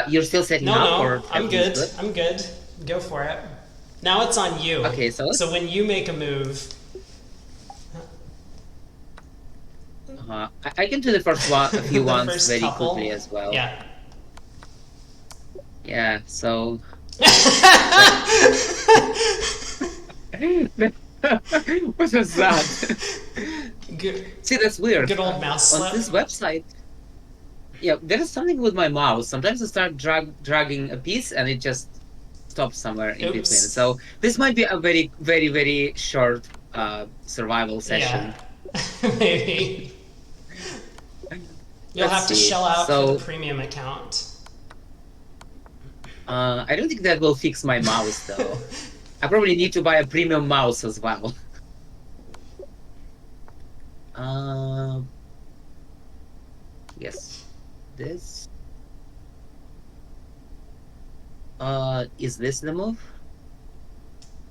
You're still setting No, up, no, or I'm everything's good. good? I'm good. Go for it. Now it's on you. Okay, so So let's. when you make a move, I can do the first one, a few the ones first very quickly couple, as well. yeah. Yeah. So wait. What was that? Good, See, that's weird. good old mouse On slip. this website, yeah, there is something with my mouse. Sometimes I start dragging a piece and it just stops somewhere in between. Oops. So this might be a very, very, very short survival Yeah, session. maybe. You'll Let's have to see. shell out for the So premium account. I don't think that will fix my mouse though. I probably need to buy a premium mouse as well. Uh, yes, this. Is this the move?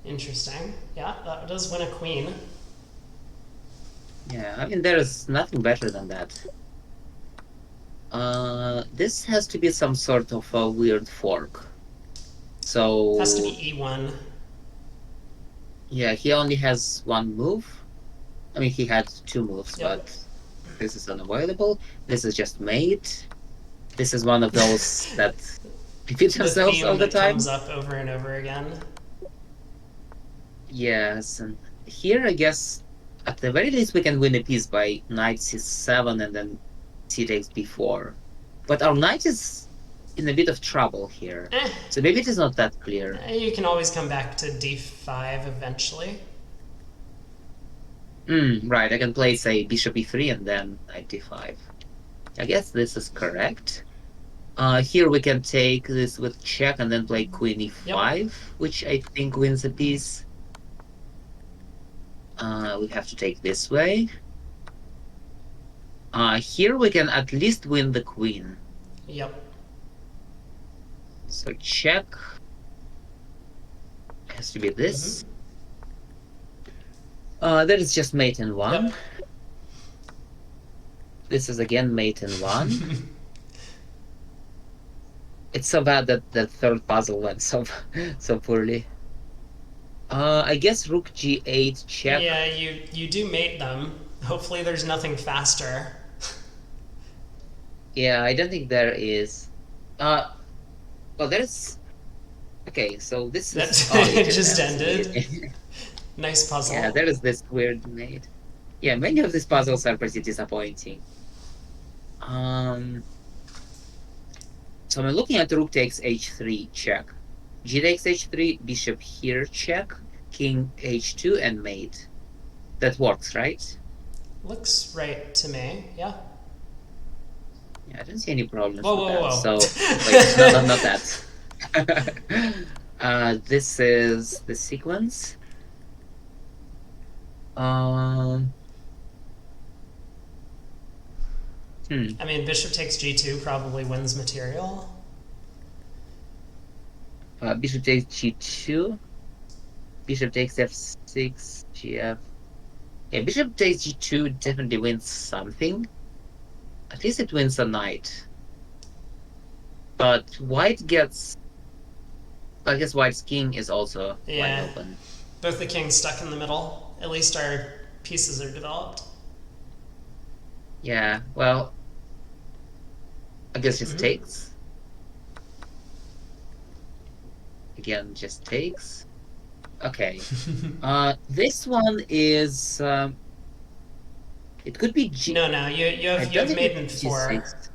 Interesting. Yeah, that does win a queen. Yeah, I mean, there's nothing better than that. This has to be some sort of a weird fork. Has to be So, e1. yeah, he only has one move. I mean, he had two moves, Yep. but this is unavoidable. This is just mate. This is one of those that repeat The themselves all theme the that comes time. up over and over again. Yes, and here I guess at the very least we can win a piece by knight c7 and then c takes b4. But our knight is in a bit of trouble here. Eh, So maybe it is not that clear. you can always come back to d5 eventually. Right, I can play, say, bishop e3 and then knight d5. I guess this is correct. Here we can take this with check and then play queen Yep. e5, which I think wins a piece. We have to take this way. Here we can at least win the queen. Yep. So check has to be this. Mm-hmm. That is just mate in one. Yep. This is again mate in one. It's so bad that the third puzzle went so so poorly. I guess rook g8 check. Yeah, you do mate them. Hopefully, there's nothing faster. Yeah, I don't think there is. Uh, well, there's. Okay, so this That is. Oh, it it just just ends ended. immediately. Nice Yeah, puzzle. there is this weird mate. Yeah, many of these puzzles are pretty disappointing. Um, so I'm looking at rook takes h3 check. G takes h3, bishop here check, king h2, and mate. That works, right? Looks right to me. Yeah. Yeah, I don't see any problems Whoa, with whoa, that. whoa. So wait, no, no, not that. This is the sequence. Um, hmm. I mean, bishop takes g2 probably wins material. Bishop takes g2. Bishop takes f6, gf. Yeah, bishop takes g2 definitely wins something. At least it wins a knight. But white gets. I guess white's king is also wide Yeah. open. Both the kings stuck in the middle. At least our pieces are developed. Yeah, well, I guess just Mm-hmm. takes. Again, just takes. Okay. This one is. It could be G. No, no, I you don't have think it's made in four. G6.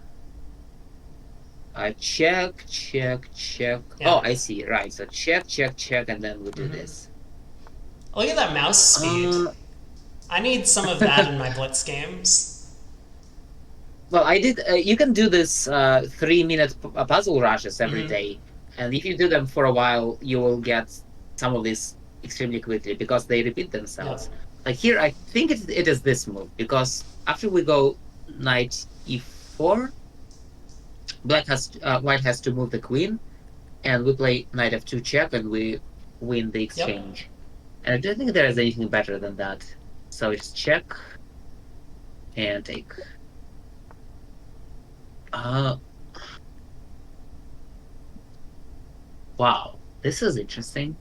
Check, check, check. Yeah. Oh, I see. Right. So check, check, check, and then we do Mm-hmm. this. Look at that mouse speed. Uh, I need some of that in my Blitz games. well, I did. You can do this 3 minute puzzle rushes every Mm-hmm. day, and if you do them for a while, you will get some of this extremely quickly because they repeat Yep. themselves. Like here, I think it is this move because after we go knight e4, white has to move the queen, and we play knight f2 check, and we win the Yep. exchange. And I don't think there is anything better than that. So it's check and take. Uh, Wow, this is interesting.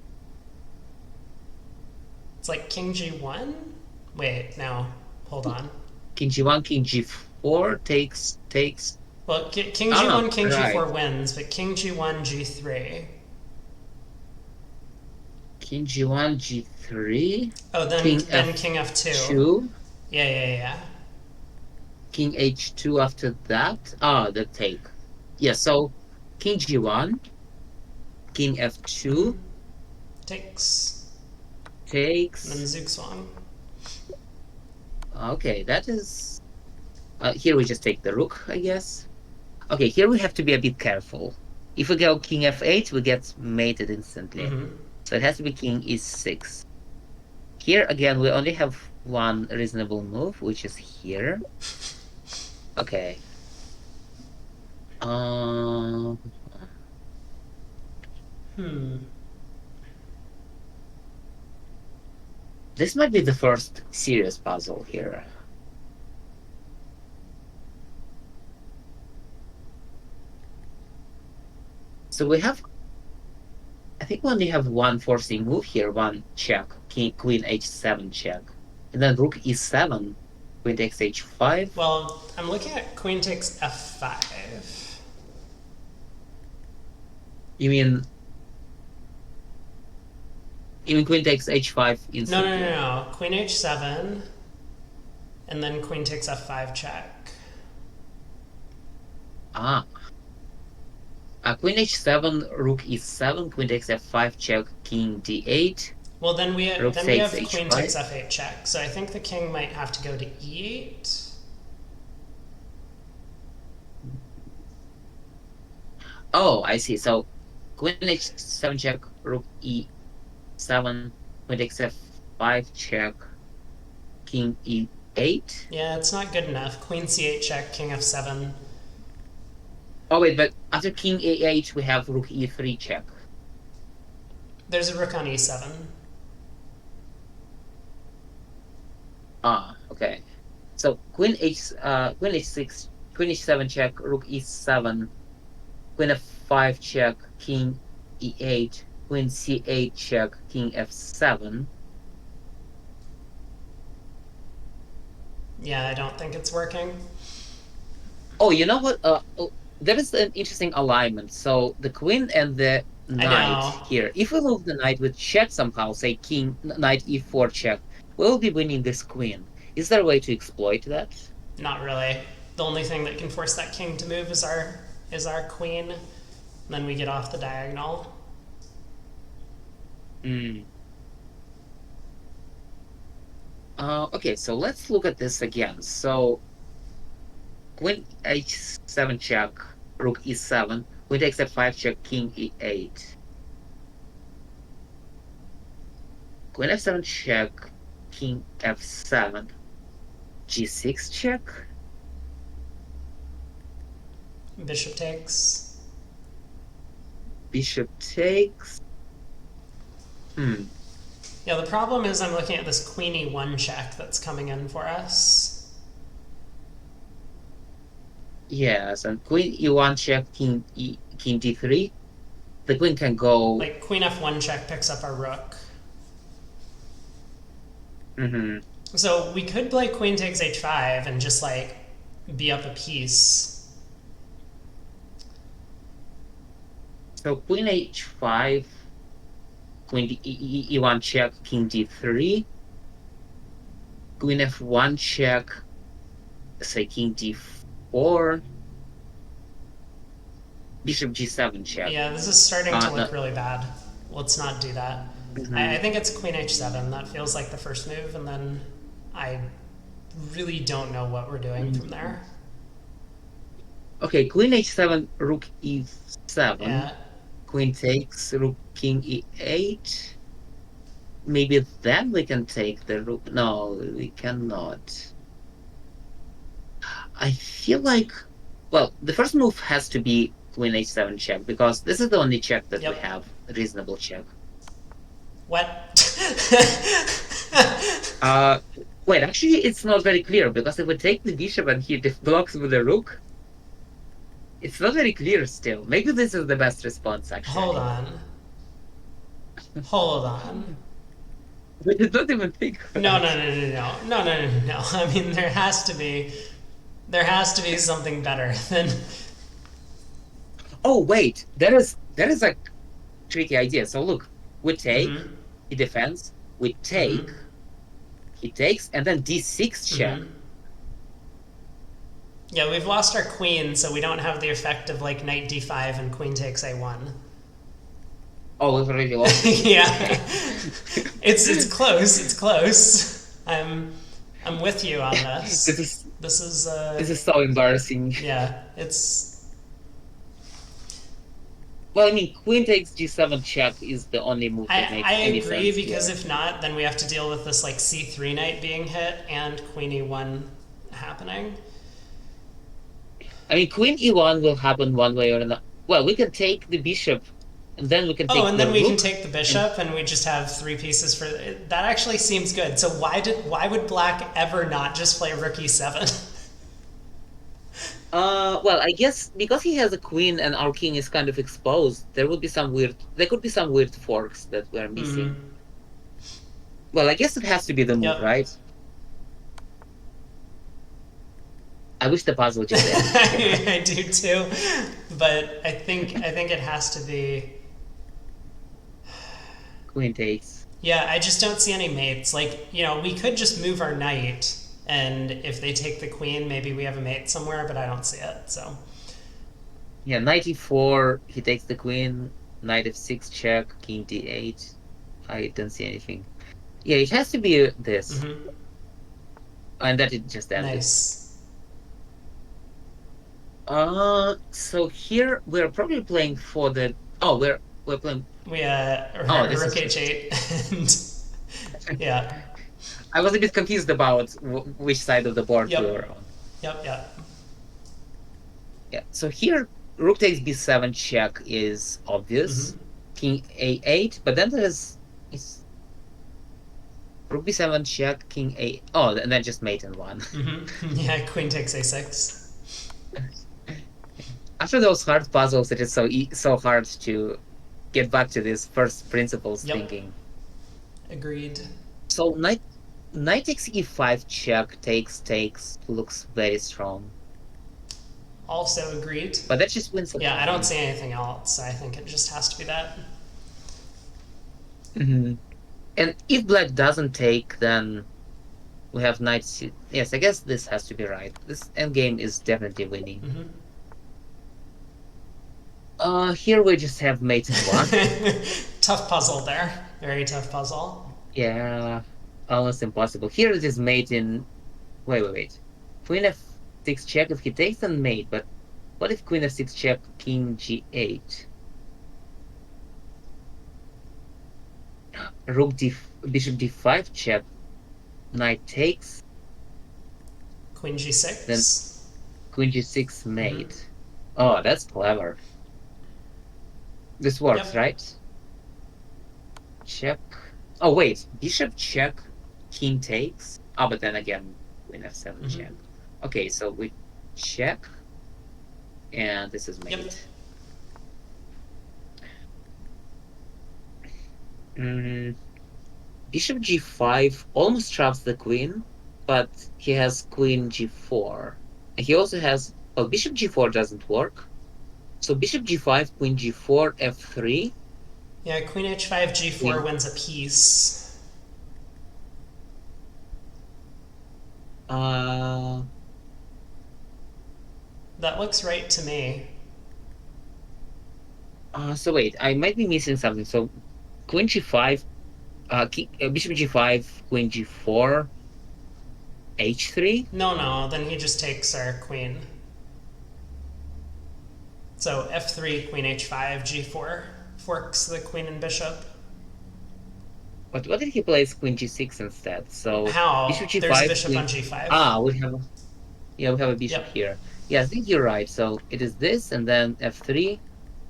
It's like king g1. Wait, no, hold on. King g1, king g4 takes. Well, king I don't know. g1, king Right. g4 wins, but king g1, g3. King g1, g3, Oh, then king king f2. f2, Yeah, yeah, yeah. king h2 after that. Ah, the take. Yeah, so king g1, king f2 Mm-hmm. Takes. And then takes. zugzwang. Okay, that is. Here we just take the rook, I guess. Okay, here we have to be a bit careful. If we go king f8, we get mated instantly. Mm-hmm. So it has to be king e6. Here again, we only have one reasonable move, which is here. Okay. Um, Hmm. this might be the first serious puzzle here. So we have, I think we only have one forcing move here, one check, king, queen h7 check, and then rook e7, queen takes h5. Well, I'm looking at queen takes f5. You mean, even queen takes h5 No, no, no, instantly? no. Queen h7, and then queen takes f5 check. Ah, queen h7, rook e7, queen takes f5 check, king d8, Well, rook then we takes have queen takes h5. f8 check. So I think the king might have to go to e8. Oh, I see. So queen h7 check, rook e7, queen takes f5 check, king e8. Yeah, it's not good enough. Queen c8 check, king f7. Oh wait, but after king a8, we have rook e3 check. There's a rook on e7. Ah, okay. So queen h6, queen h7 check, rook e7, queen f5 check, king e8, queen c8 check, king f7. Yeah, I don't think it's working. Oh, you know what? There is an interesting alignment. So the queen and the I knight know. here. If we move the knight with check somehow, say king knight e4 check, we'll be winning this queen. Is there a way to exploit that? Not really. The only thing that can force that king to move is our queen. And then we get off the diagonal. Mm. Okay, so let's look at this again. So queen h7 check, rook e7, queen takes f5 check, king e8. Queen f7 check, king f7, g6 check. Bishop takes. Bishop takes. Hmm. Yeah, the problem is I'm looking at this queen e1 check that's coming in for us. Yes, and queen e1 check, king d3. The queen can go. Like queen f1 check picks up our rook. Hmm. So we could play queen takes h5 and just like be up a piece. So queen h5, queen e1 check, king d3. Queen f1 check, say king d4. Bishop g7 check. Yeah, this is starting to No, look really bad. Let's not do that. I mhm. think it's queen h7. That feels like the first move, and then I really don't know what we're doing from there. Okay, queen h7, rook e7. Yeah. Queen takes, rook king e8. Maybe then we can take the rook. No, we cannot. I feel like, well, the first move has to be queen h7 check because this is the only check that we Yep. have, reasonable check. What? Uh, Wait, actually, it's not very clear because if we take the bishop and he blocks with the rook, It's not very clear still. Maybe this is the best response, actually. Hold on. Hold on. We did not even think. No, no, no, no, no, no, no, no, no. I mean, there has to be something better than. Oh wait, that is a tricky idea. So look, we take, Mhm, he defends, we take, mhm, he takes, and then d6 check. mhm. Yeah, we've lost our queen, so we don't have the effect of like knight d5 and queen takes a1. Oh, we've already lost. Yeah, it's close. It's close. I'm with you on This this. is This is this is so embarrassing. yeah. It's Well, I mean, queen takes g7 check is the only move that makes I any agree sense because here. if not, then we have to deal with this like c3 knight being hit and queen e1 happening. I mean, queen e1 will happen one way or another. Well, we can take the bishop, and then we can Oh, take and the then we can rook. take the And bishop, and we just have 3 pieces for that. Actually seems good. So why would Black ever not just play rook e7? well, I guess because he has a queen and our king is kind of exposed, there could be some weird forks that we're missing. Hmm. Well, I guess it has to be the move, Yep. right? I wish the puzzle just ended here. I do too, but I think it has to be. Queen takes. Yeah, I just don't see any mates. Like, we could just move our knight, and if they take the queen, maybe we have a mate somewhere, but I don't see it, so. Yeah, knight e4, he takes the queen, knight f6 check, king d8. I don't see anything. Yeah, it has to be this. Hmm. And that it just ended. Nice. So here we're probably playing for the. Oh, we're playing. We, Oh, this rook is just. h8, and, yeah. I was a bit confused about which side of the board we were Yep, on. yep, yep. Yeah, so here rook takes b7 check is obvious. Hmm. King a8, but then there's is rook b7 check, king a. Oh, and then just mate in one. Hmm. Yeah, queen takes a6. After those hard puzzles, it is so hard to get back to this first principles Yep, thinking. agreed. So knight takes e5 check takes looks very strong, Also agreed. but that just wins the Yeah, I don't pawn. see anything else. I think it just has to be that. Mhm. And if black doesn't take, then we have knight yes, I guess this has to be right. This endgame is definitely winning. Hmm. Here we just have mate in one. Tough puzzle there. Very tough puzzle. Yeah, almost impossible. Here it is mate in. Wait. Queen f6 check if he takes, then mate. But what if queen f6 check, king g8? Rook d bishop d5 check, knight takes, Queen then g6. queen g6 Hmm. mate. Oh, that's clever. This works, Yep. right? Check. Oh wait, bishop check, king takes. Oh, but then again, queen f7 Hmm. check. Okay, so we check, and this is Yep. mate. Mm, bishop g5 almost traps the queen, but he has queen g4. He also has. Oh, bishop g4 doesn't work. So bishop g5, queen g4, f3. Yeah, queen h5, g4 Queen. wins a piece. Uh, That looks right to me. so wait, I might be missing something. So queen g5, bishop g5, queen g4, h3. No, no, then he just takes our queen. So f3, queen h5, g4 forks the queen and bishop. But what if he plays queen g6 instead? So bishop How? There's a g5, bishop on queen. g5. Ah, we have a bishop Yep. here. Yeah, I think you're right. So it is this, and then f3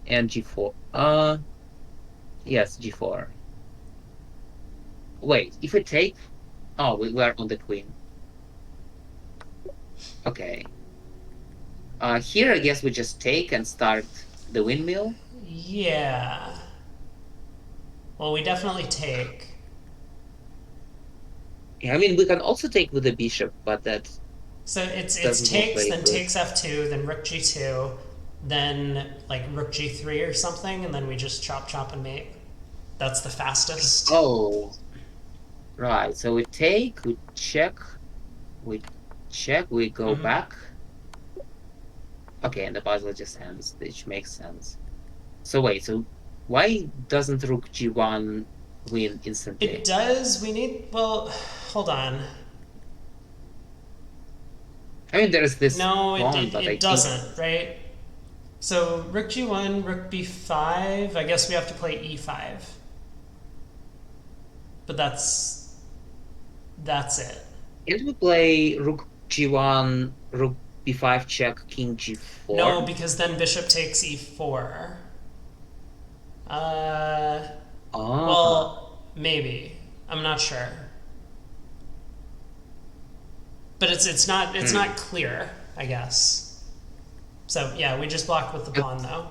and g4. Yes, g4. Wait, if we take. Oh, we are on the queen. Okay. Here, I guess we just take and start the windmill. Yeah. Well, we definitely take. Yeah, I mean, we can also take with the bishop, but that So it's doesn't look takes, very then good. takes f2, then rook g2, then like rook g3 or something, and then we just chop chop and mate. That's the fastest. Oh, right. So we take, we check, we go Hmm. back. Okay, and the puzzle just ends, which makes sense. So wait, so why doesn't rook g1 win It instantly? does. We need. Well, hold on. I mean, there's this No, pawn, but I it think doesn't, right? So rook g1, rook b5. I guess we have to play e5. But that's it. can't we play rook g1, rook b5 check, king No, g4? because then bishop takes e4. Uh, Ah, well, maybe. I'm not sure. But it's hmm. not clear, I guess. So yeah, we just block with the pawn though.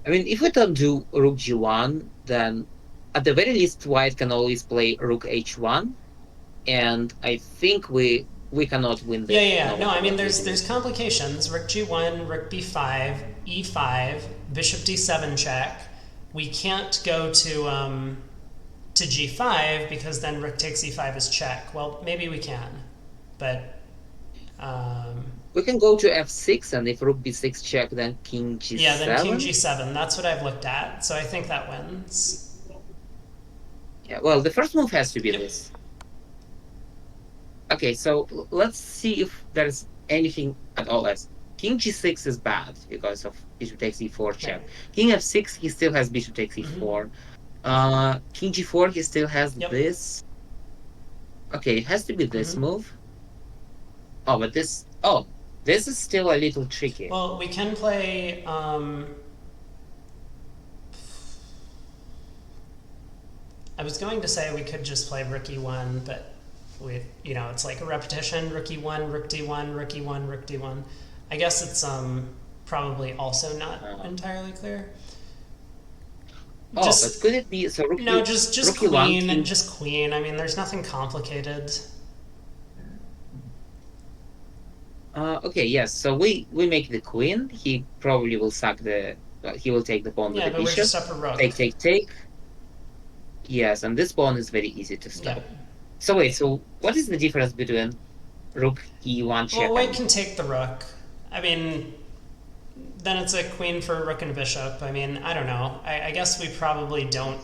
I mean, if we don't do rook g1, then at the very least, white can always play rook h1, and I think we cannot win Yeah, this yeah, no yeah. No, I matter mean what we do. there's complications. Rook g1, rook b5, e5, bishop d7 check. We can't go to g5 because then rook takes e5 is check. Well, maybe we can, but um, We can go to f6, and if rook b6 check, then king yeah, then king g7. g7. That's what I've looked at. So I think that wins. Yeah, well, the first move has to be Yep. this. Okay, so let's see if there's anything at all else. King g6 is bad because of bishop takes e4 Right. check. King f6, he still has bishop takes Mm-hmm. e4. King g4, he still has Yep. this. Okay, it has to be this Mm-hmm. move. Oh, but this. Oh, this is still a little tricky. Well, we can play. I was going to say we could just play rook e1, but it's like a repetition. Rook e1, rook d1, rook e1, rook d1. I guess it's probably also not Uh, entirely clear. oh, but Just could it be so no, just rook e1, queen, king? just queen. I mean, there's nothing complicated. Okay, yes. So we make the queen. He probably will sack the. He will take the pawn with Yeah, the but we're bishop. just up a rook. Take, take, take. Yes, and this pawn is very easy to Yeah. stop. So wait, so what is the difference between rook e1 Well, check white and can take the rook. I mean, then it's a queen for a rook and a bishop. I mean, I don't know. I guess we probably don't.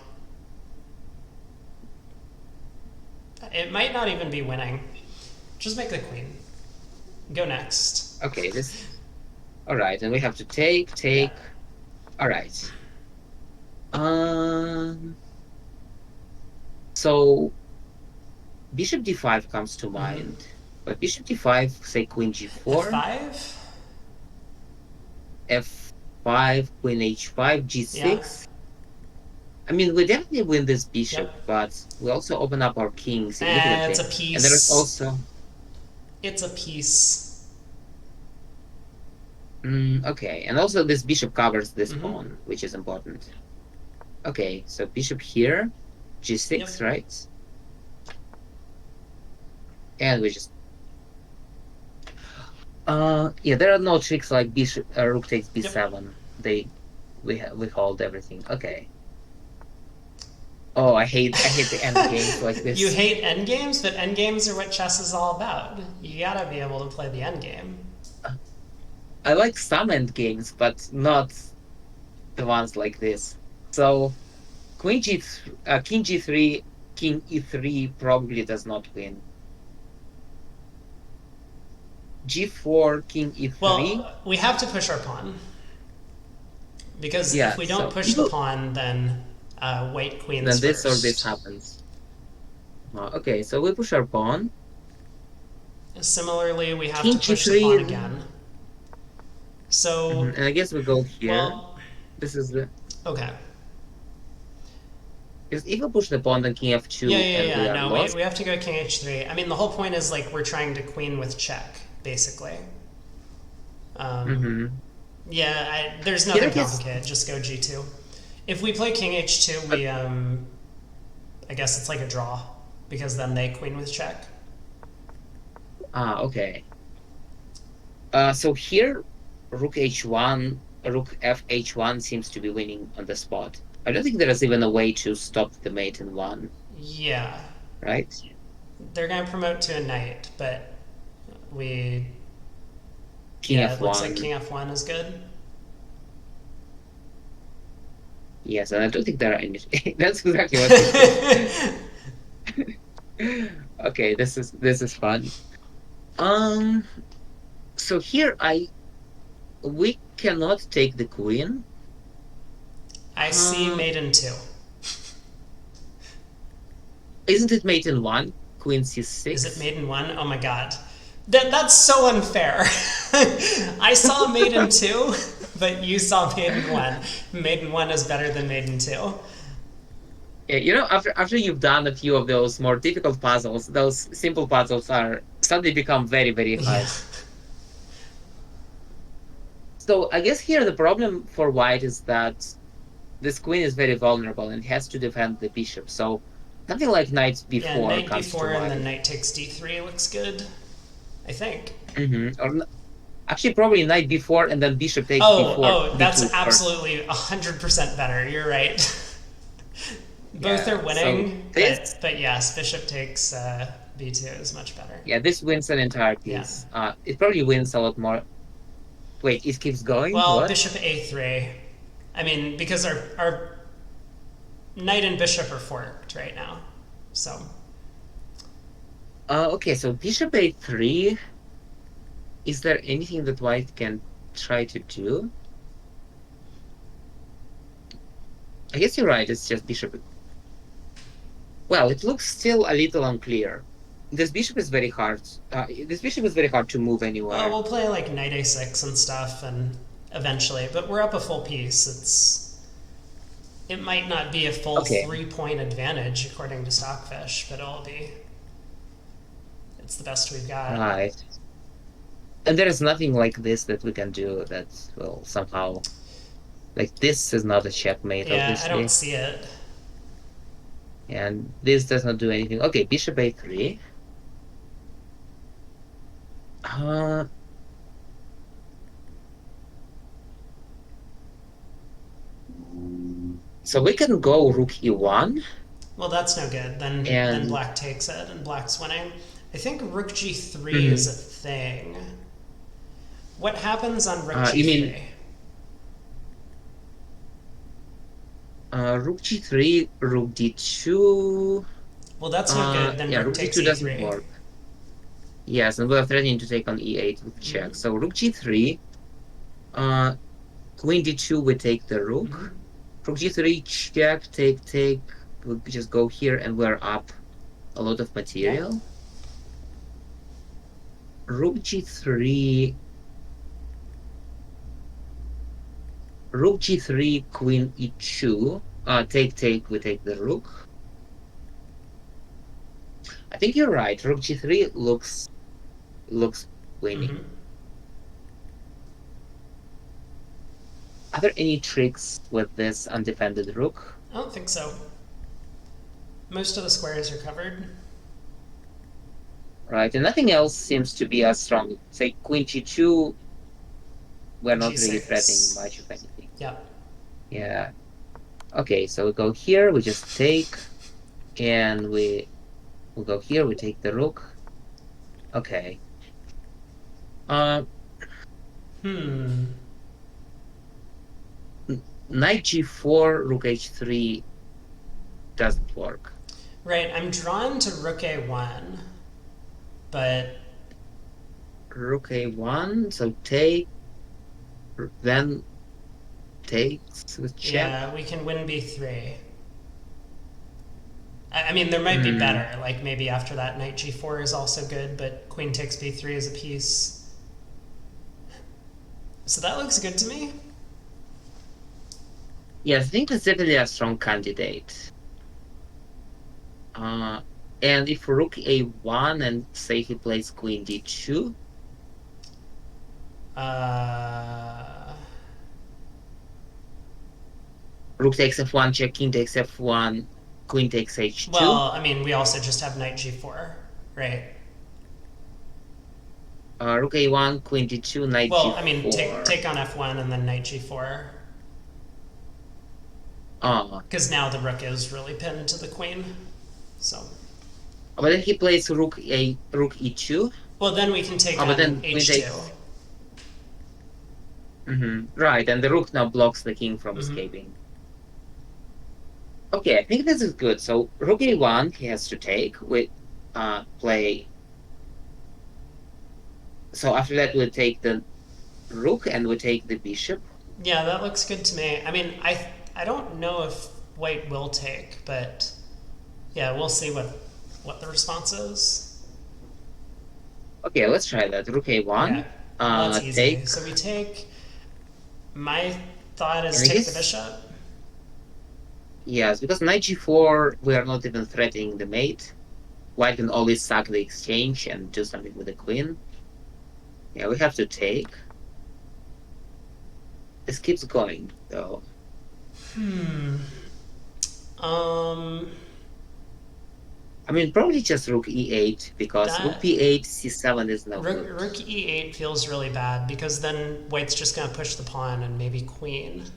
It might not even be winning. Just make the queen. Go next. okay, this all right, and we have to take, Yeah. take. All right. Um so bishop d5 comes to Mm-hmm. mind. But bishop d5, say queen g4, F5? f5, queen h5, Yeah. g6. I mean, we definitely win this bishop, Yep. but we also open up our king It's significantly. a And there is piece. also, It's a piece. okay, and also this bishop covers this Mm-hmm. pawn, which is important. Okay, so bishop here, Yep. g6, right? And we just, yeah, there are no tricks like bishop, rook takes Yep. b7. We hold everything. Okay. Oh, I hate the end games like You this. hate endgames, but endgames are what chess is all about. You gotta be able to play the endgame. I like some end games, but not the ones like this. So king g3, king e3 probably does not win. g4, king e3. Well, we have to push our pawn. Because if Yeah, we don't so push the pawn, then white queens then this or this first. happens. Okay, so we push our pawn. Similarly, we have King to push the pawn g3, again. So, and I guess we go here. well, This is the okay. Because if we push the pawn, then king Yeah, f2, yeah, and we yeah. are No, lost. we have to go king h3. I mean, the whole point is like we're trying to queen with check, basically. Um, yeah, there's Here I nothing guess. complicated. Just go G2. If we play King H2, Uh, I guess it's like a draw because then they queen with check. okay. So here, Rook H1, Rook FH1 seems to be winning on the spot. I don't think there is even a way to stop the mate in one, Yeah, right? they're gonna promote to a knight, but we King yeah, it looks like F1. King F1 is good. Yes, and I don't think there are any. That's exactly what he did. Okay, this is fun. Um, so here we cannot take the queen. I see Uh, maiden 2. isn't it mate in one? Queen Is it C6. maiden 1? Oh my god. That's so unfair. I saw maiden 2, but you saw maiden 1. Maiden 1 is better than maiden 2. Yeah, after you've done a few of those more difficult puzzles, those simple puzzles are suddenly become very, very Yeah. hard. So I guess here the problem for white is that this queen is very vulnerable and has to defend the bishop. So something like knight Yeah, b4 knight comes to b4 and then mind. knight takes d3 looks good. I think. Or actually, probably knight b4 and then bishop takes b4, Oh, that's b2 first. absolutely 100% better. You're right. Both Yeah. are So winning, this, but yes, bishop takes b2 is much better. yeah, this wins an entire Yeah. piece. It probably wins a lot more. Wait, it keeps going? Well, What? bishop a3. I mean, because our knight and bishop are forked right now. So, Okay, so bishop a3. Is there anything that white can try to do? I guess you're right, it's just bishop. Well, it looks still a little unclear. This bishop is very hard. This bishop is very hard to move well, anywhere. we'll play like knight a6 and stuff, and eventually, but we're up a full piece. It might not be a full Okay, 3 point advantage according to Stockfish, but it's the best we've got. right. And there is nothing like this that we can do that will somehow. Like, this is not a checkmate, Yeah, I don't obviously. see it. And this does not do anything. Okay, bishop a3. Uh, so we can go rook e1 Well, that's no good. Then and black takes it, and black's winning. I think rook g3 is a mhm. thing. What happens on rook You mean g3? rook g3, rook d2. Well, that's no good. Then Yeah, rook rook takes d2 doesn't e3. work. Yes, and we're threatening to take on e8 with check. Mm-hmm. So rook g3, uh, queen d2, we take the Mm-hmm. rook. Rook g3, check, take. We just go here and we're up a lot of Yeah. material. Rook g3, rook g3, queen e2. Take, we take the rook. I think you're right. Rook g3 looks winning. Mm-hmm. Are there any tricks with this undefended rook? I don't think so. Most of the squares are covered. Right, and nothing else seems to be as strong. Say queen g2, we're not really threatening g6. much of anything. Yeah. Yeah. Okay, so we go here, we just take, and we go here, we take the rook. Okay. Uh, Hmm. knight g4, rook h3 doesn't work. Right. I'm drawn to rook a1, but Rook a1, so take, then takes with check. yeah, we can win b3. I mean, there might be Hmm. better. Like maybe after that, knight g4 is also good, but queen takes b3 is a piece. So that looks good to me. Yes, I think that's definitely a strong candidate. Uh, and if rook a1 and say he plays queen d2, Uh, Rook takes f1, check, king takes f1, queen takes h2. well, I mean, we also just have knight g4, right? Rook a1, queen d2, knight Well, I mean, g4. take on f1 and then knight g4, Ah, because now the rook is really pinned to the queen. So, but then he plays rook e2. well, then we can take But on then queen h2. takes. Right, and the rook now blocks the king from Mm-hmm. escaping. Okay, I think this is good. So rook a1, he has to take. We play. So after that, we'll take the rook and we take the bishop. Yeah, that looks good to me. I mean, I don't know if white will take, but yeah, we'll see what the response is. Okay, let's try that. Rook Yeah, a1, well, that's easy. take. So we take. My thought is And I take the guess bishop. yes, because knight g4, we are not even threatening the mate. White can always sack the exchange and do something with the queen. Yeah, we have to take. This keeps going, though. Hmm. Um. I mean, probably just rook e8, because rook That b8, c7 is no rook, good. rook e8 feels really bad because then white's just gonna push the pawn and maybe queen.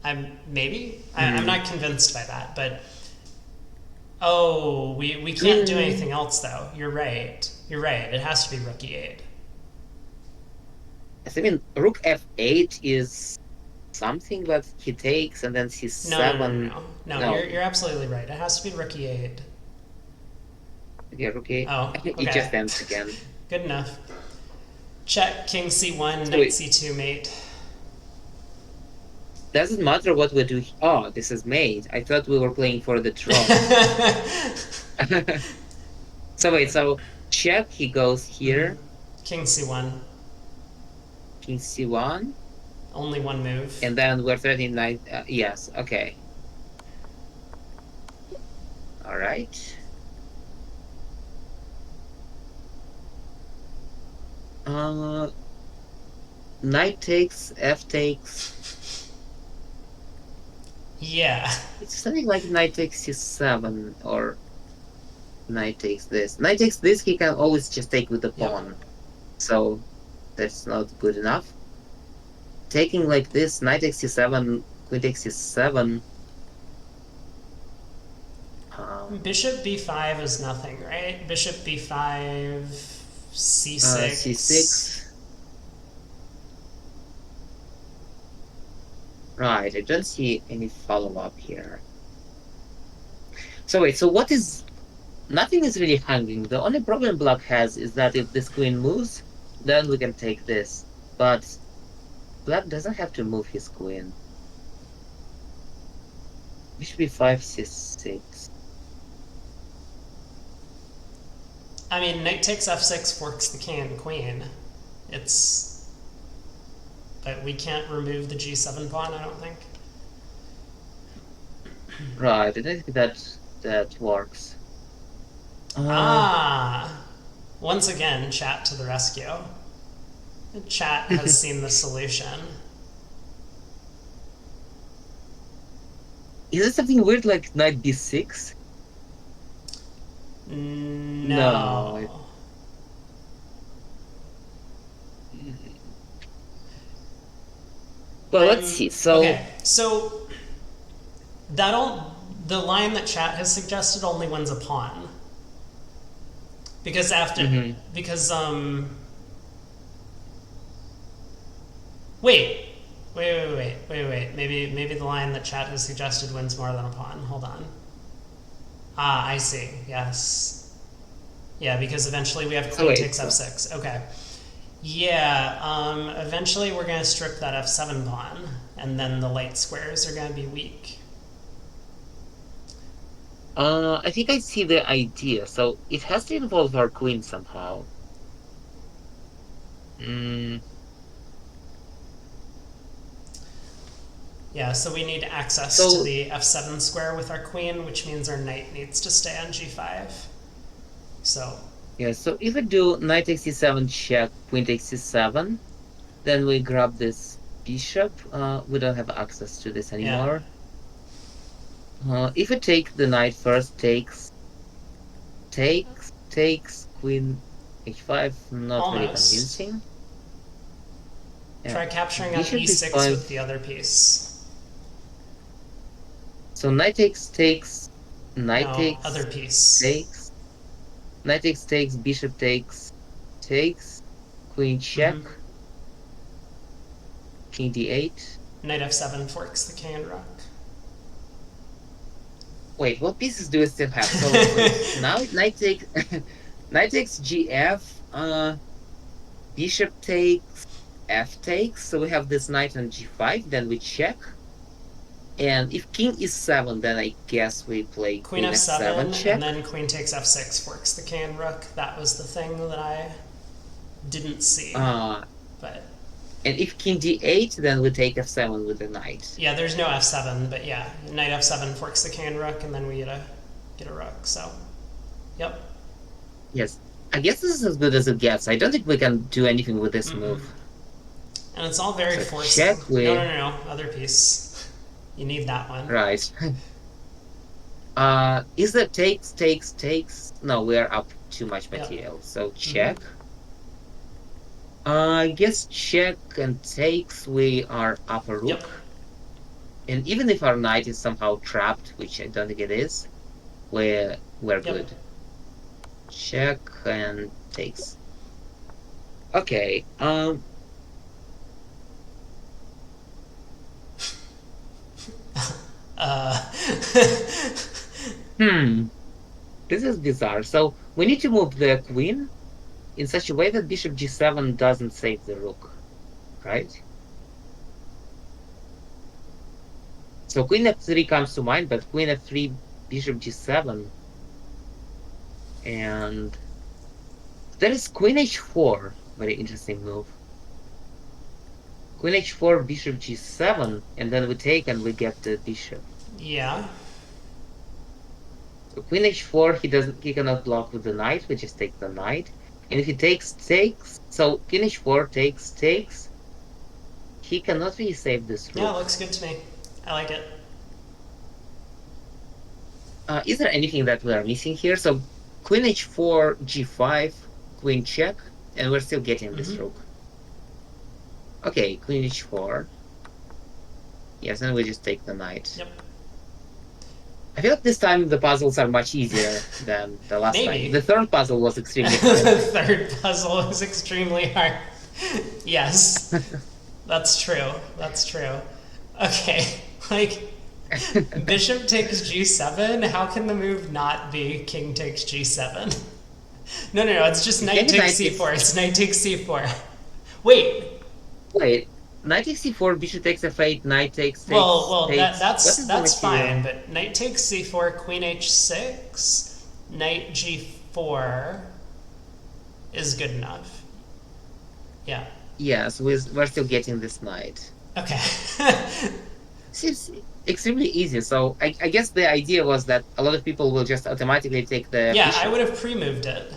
I'm Hmm. not convinced by that, but oh, we I can't do mean, anything else though. You're right. You're right. It has to be rook e8. yes, I mean, rook f8 is something, but he takes, and then No, no, no, no, c7. no. No, No, you're absolutely right. It has to be rook e8. yeah, rook a. Oh, It okay. just ends again. Good enough. Check, king c1, So knight it c2 mate. doesn't matter what we do. Oh, this is mate. I thought we were playing for the draw. So wait, so check, he goes Mm-hmm. here, King c1. king c1, Only one move. and then we're threatening knight. Yes, okay. All right. Uh, knight takes, f takes. Yeah. It's something like knight takes c7 or knight takes this. Knight takes this, he can always just take with the Yep. pawn. So that's not good enough. Taking like this, knight takes c7, queen takes c7. Bishop b5 is nothing, right? Bishop b5, c6. c6. Right, I don't see any follow-up here. So wait, so what is... Nothing is really hanging. The only problem black has is that if this queen moves, then we can take this. But black doesn't have to move his queen. Bishop b5, c6. I mean, knight takes f6 forks the king and queen. It's. But we can't remove the g7 pawn, I don't think. Right, I don't think that works. Ah! Once again, chat to the rescue. Chat has seen the solution. Is it something weird like knight b6? No. No. Well, let's see. So, Okay, so that'll the line that chat has suggested only wins a pawn. Because after mhm. because wait. Wait. Maybe the line that chat has suggested wins more than a pawn. Hold on. Ah, I see. Yes. Yeah, because eventually we have So queen wait. takes f6. Okay. Yeah, eventually we're going to strip that f7 pawn, and then the light squares are going to be weak. I think I see the idea. So it has to involve our queen somehow. Mm, Yeah, so we need access to so the f7 square with our queen, which means our knight needs to stay on g5. So, yeah. So if I do knight takes c7 check, queen takes c7. Then we grab this bishop. We don't have access to this anymore. If we take the knight first, takes, queen h5, not really Almost. convincing. Try capturing on Bishop e6 h5. with the other piece. So knight knight No, other piece. takes, knight takes, bishop takes, queen check, king d8. Knight f7 forks the king and rook. Wait, what pieces do we still have? So wait, now knight takes gf, bishop takes, f takes. So we have this knight on g5, then we check. And if king is 7, then I guess we play Queen f7 f7, check. and then queen takes f6 forks the king and rook. That was the thing that I didn't see. But and if king d8, then we take f7 with the knight. yeah, there's no f7, but yeah, knight f7 forks the king and rook, and then we get a rook. So, yep. Yes, I guess this is as good as it gets. I don't think we can do anything with this move. And it's all very So forceful. check with... No. Other piece. You need that one. Right. Is that takes? No, we're up too much material. Yep. So check. I guess check and takes, we are up a rook. Yep. And even if our knight is somehow trapped, which I don't think it is, we're good. Check and takes. Okay. This is bizarre. So we need to move the queen in such a way that bishop g7 doesn't save the rook, right? So queen f3 comes to mind, but queen f3, bishop g7, and there is queen h4, very interesting move. Queen h4, bishop g7, and then we take and we get the bishop. Yeah. So queen h4, he cannot block with the knight. We just take the knight, and if he takes. So queen h4 takes. He cannot really save this rook. Yeah, it looks good to me. I like it. Is there anything that we are missing here? So queen h4, g5, queen check, and we're still getting this rook. Okay, queen h4. Yes, and we just take the knight. Yep. I feel like this time the puzzles are much easier than the last time. The third puzzle was extremely hard. The third puzzle was extremely hard. Yes. That's true. Okay, like, bishop takes g7, how can the move not be king takes g7? No, it's just knight takes c4. It's knight takes c4. Wait, knight takes c4, bishop takes f8, knight takes... Well, that's fine, but knight takes c4, queen h6, knight g4 is good enough. Yeah. Yes, we're still getting this knight. Okay. Seems extremely easy, so I guess the idea was that a lot of people will just automatically take the bishop. I would have pre-moved it.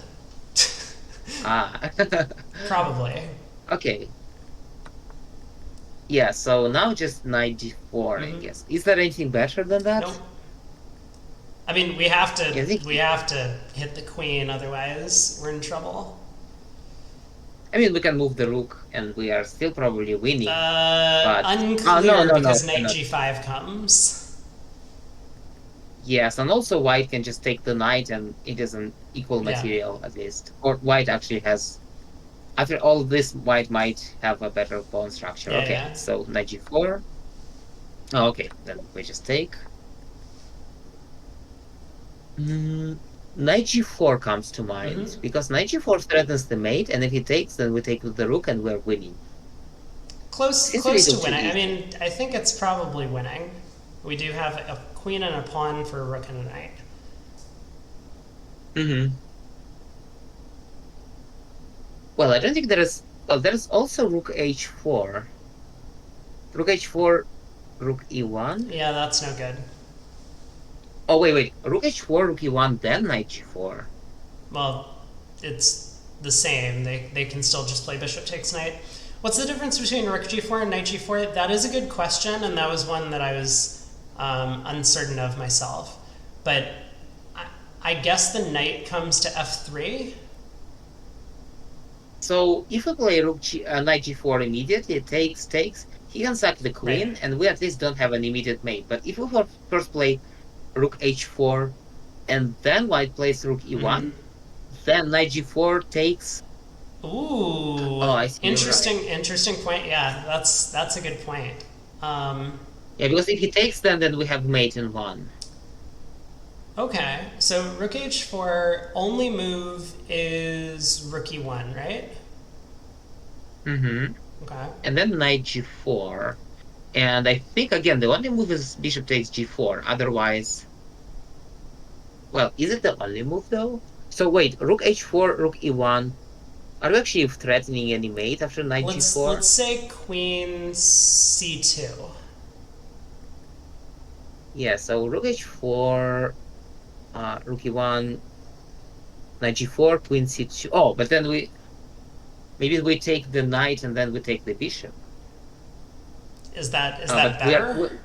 Probably. Okay. Yeah, so now just knight g4, I guess. Is there anything better than that? Nope. I mean, we have to hit the queen, otherwise we're in trouble. I mean, we can move the rook, and we are still probably winning. Unclear, because knight g5 comes. Yes, and also white can just take the knight, and it is an equal material, at least. Or white actually has... After all this, white might have a better pawn structure. So knight g4. Oh, okay, then we just take. Knight g4 comes to mind, because knight g4 threatens the mate, and if he takes, then we take with the rook, and we're winning. Close to winning. I mean, I think it's probably winning. We do have a queen and a pawn for a rook and a knight. Well, I don't think there is... Well, there is also rook h4. Rook h4, rook e1. Yeah, that's no good. Oh, wait. Rook h4, rook e1, then knight g4. Well, it's the same. They can still just play bishop takes knight. What's the difference between rook g4 and knight g4? That is a good question, and that was one that I was uncertain of myself. But I guess the knight comes to f3. So if we play knight g4 immediately, takes, he can sack the queen, Right. and we at least don't have an immediate mate. But if we first play rook h4, and then white plays rook e1, then knight g4 takes. Ooh, Oh, I see. You're right. interesting point. Yeah, that's a good point. Um, Yeah, because if he takes, then we have mate in one. okay, so rook h4 only move is rook e1, right? Mm-hmm. Okay. And then knight g4. And I think again the only move is bishop takes g4. Otherwise, well, is it the only move though? So wait, rook h4, rook e1. Are we actually threatening any mate after knight Let's g4? say queen c2. Yeah, so rook h4, rook e1, knight g4, queen c2. Oh, but then maybe we take the knight and then we take the bishop. Is that But we are, better?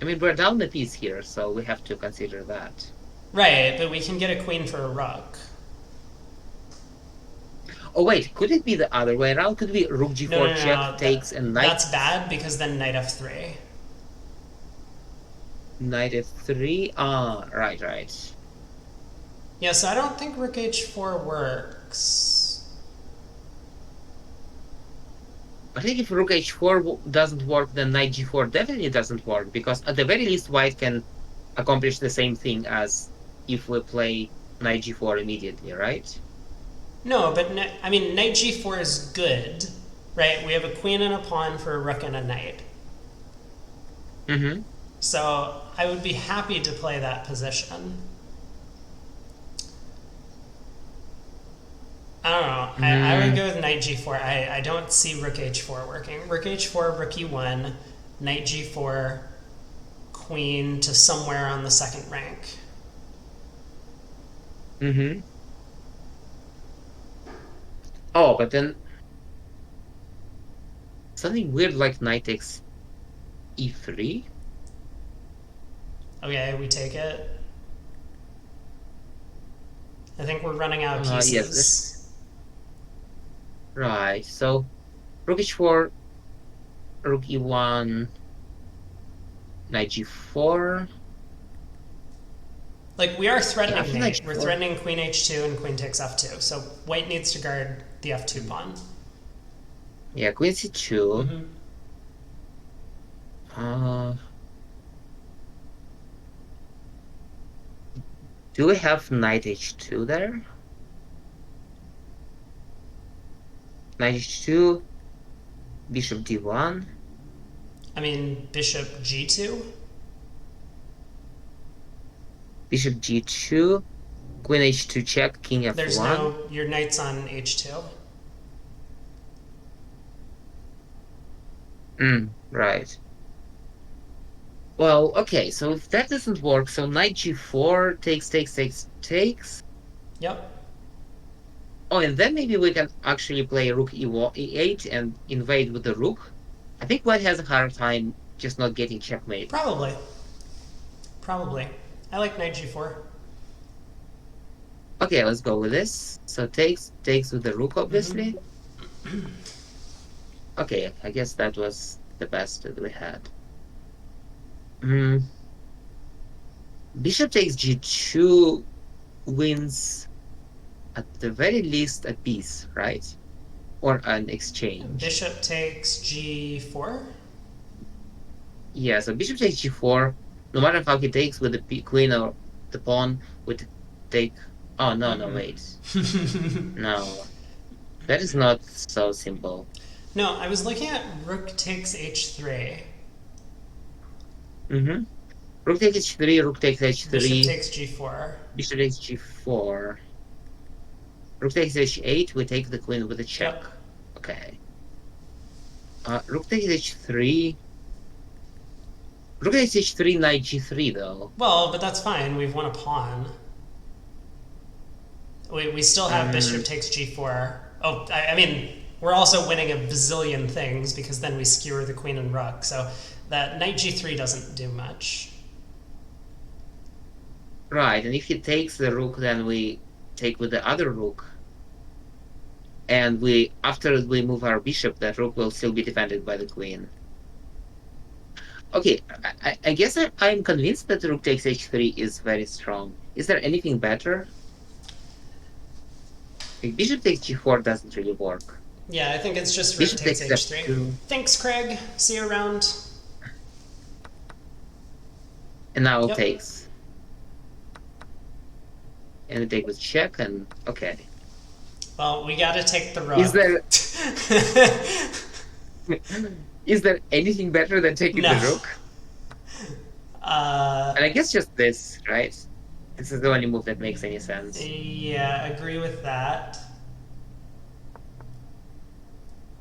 I mean, we're down a piece here, so we have to consider that. Right, but we can get a queen for a rook. Oh wait, could it be the other way around? Could it be rook No, no, g4 no, check no. That takes and knight that's bad because then knight f3. knight f3? Ah, right, right. Yeah, so I don't think rook h4 works. I think if rook h4 doesn't work, then knight g4 definitely doesn't work because at the very least white can accomplish the same thing as if we play knight g4 immediately, right? No, but I mean knight g4 is good, right? We have a queen and a pawn for a rook and a knight. Mm-hmm. So I would be happy to play that position. I don't know. I would Mm, go with knight g4. I don't see rook h4 working. Rook h4, rook e1, knight g4, queen to somewhere on the second rank. mm-hmm. Oh, but then something weird like knight takes e3. Okay, we take it. I think we're running out of Yes, pieces. right. So rook h4, rook e1, knight g4. Like, we are Yeah, threatening after knight mate. We're g4. threatening queen h2 and queen takes f2. So white needs to guard the f2 pawn. Yeah, queen c2. Mm-hmm. Uh, do we have knight h2 there? Knight h2, bishop d1, I mean, bishop g2. bishop g2, queen h2 check, king There's f1. no, your knight's on h2. Right. Well, okay, so if that doesn't work, so knight g4 takes. Yep. Oh, and then maybe we can actually play rook e8 and invade with the rook. I think white has a hard time just not getting checkmate. Probably. Probably. I like knight g4. Okay, let's go with this. So takes with the rook, obviously. Mm-hmm. Okay, I guess that was the best that we had. Mm, bishop takes g2 wins at the very least a piece, right? Or an exchange. Bishop takes g4. Yeah, so bishop takes g4. No matter how he takes with the queen or the pawn, would take. Oh no, no, wait, no, that is not so simple. No, I was looking at rook takes h3. Mm-hmm. Rook takes h3, rook takes Bishop h3, takes g4. bishop takes g4, rook takes h8. We take the queen with a check. Yep. Okay. Rook takes h3. Rook takes h3, knight g3 though. Well, but that's fine. We've won a pawn. We still have bishop takes g4. Oh, I mean, We're also winning a bazillion things because then we skewer the queen and rook. So that knight g3 doesn't do much. Right, and if he takes the rook, then we take with the other rook. And after we move our bishop, that rook will still be defended by the queen. Okay, I guess I'm convinced that rook takes h3 is very strong. Is there anything better? Like, bishop takes g4 doesn't really work. Yeah, I think it's just rook Bishop takes takes h3. f2. Thanks, Craig. See you around. And now Yep. takes. And we take with check, and okay. Well, we gotta take the rook. Is there anything better than taking No. the rook? And I guess just this, right? This is the only move that makes any sense. Yeah, agree with that.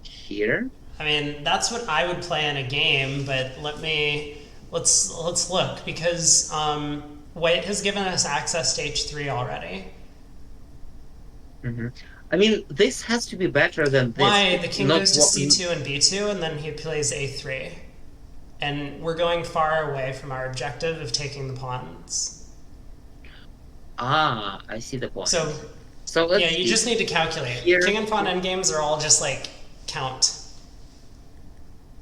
Here? I mean, that's what I would play in a game, but let's look because White has given us access to h3 already. Mm-hmm. I mean, this has to be better than this. Why? The king Not goes to what- c2 and b2, and then he plays a3. And we're going far away from our objective of taking the pawns. Ah, I see the point. So let's yeah, you see. just need to calculate. Here- King and pawn endgames are all just like count.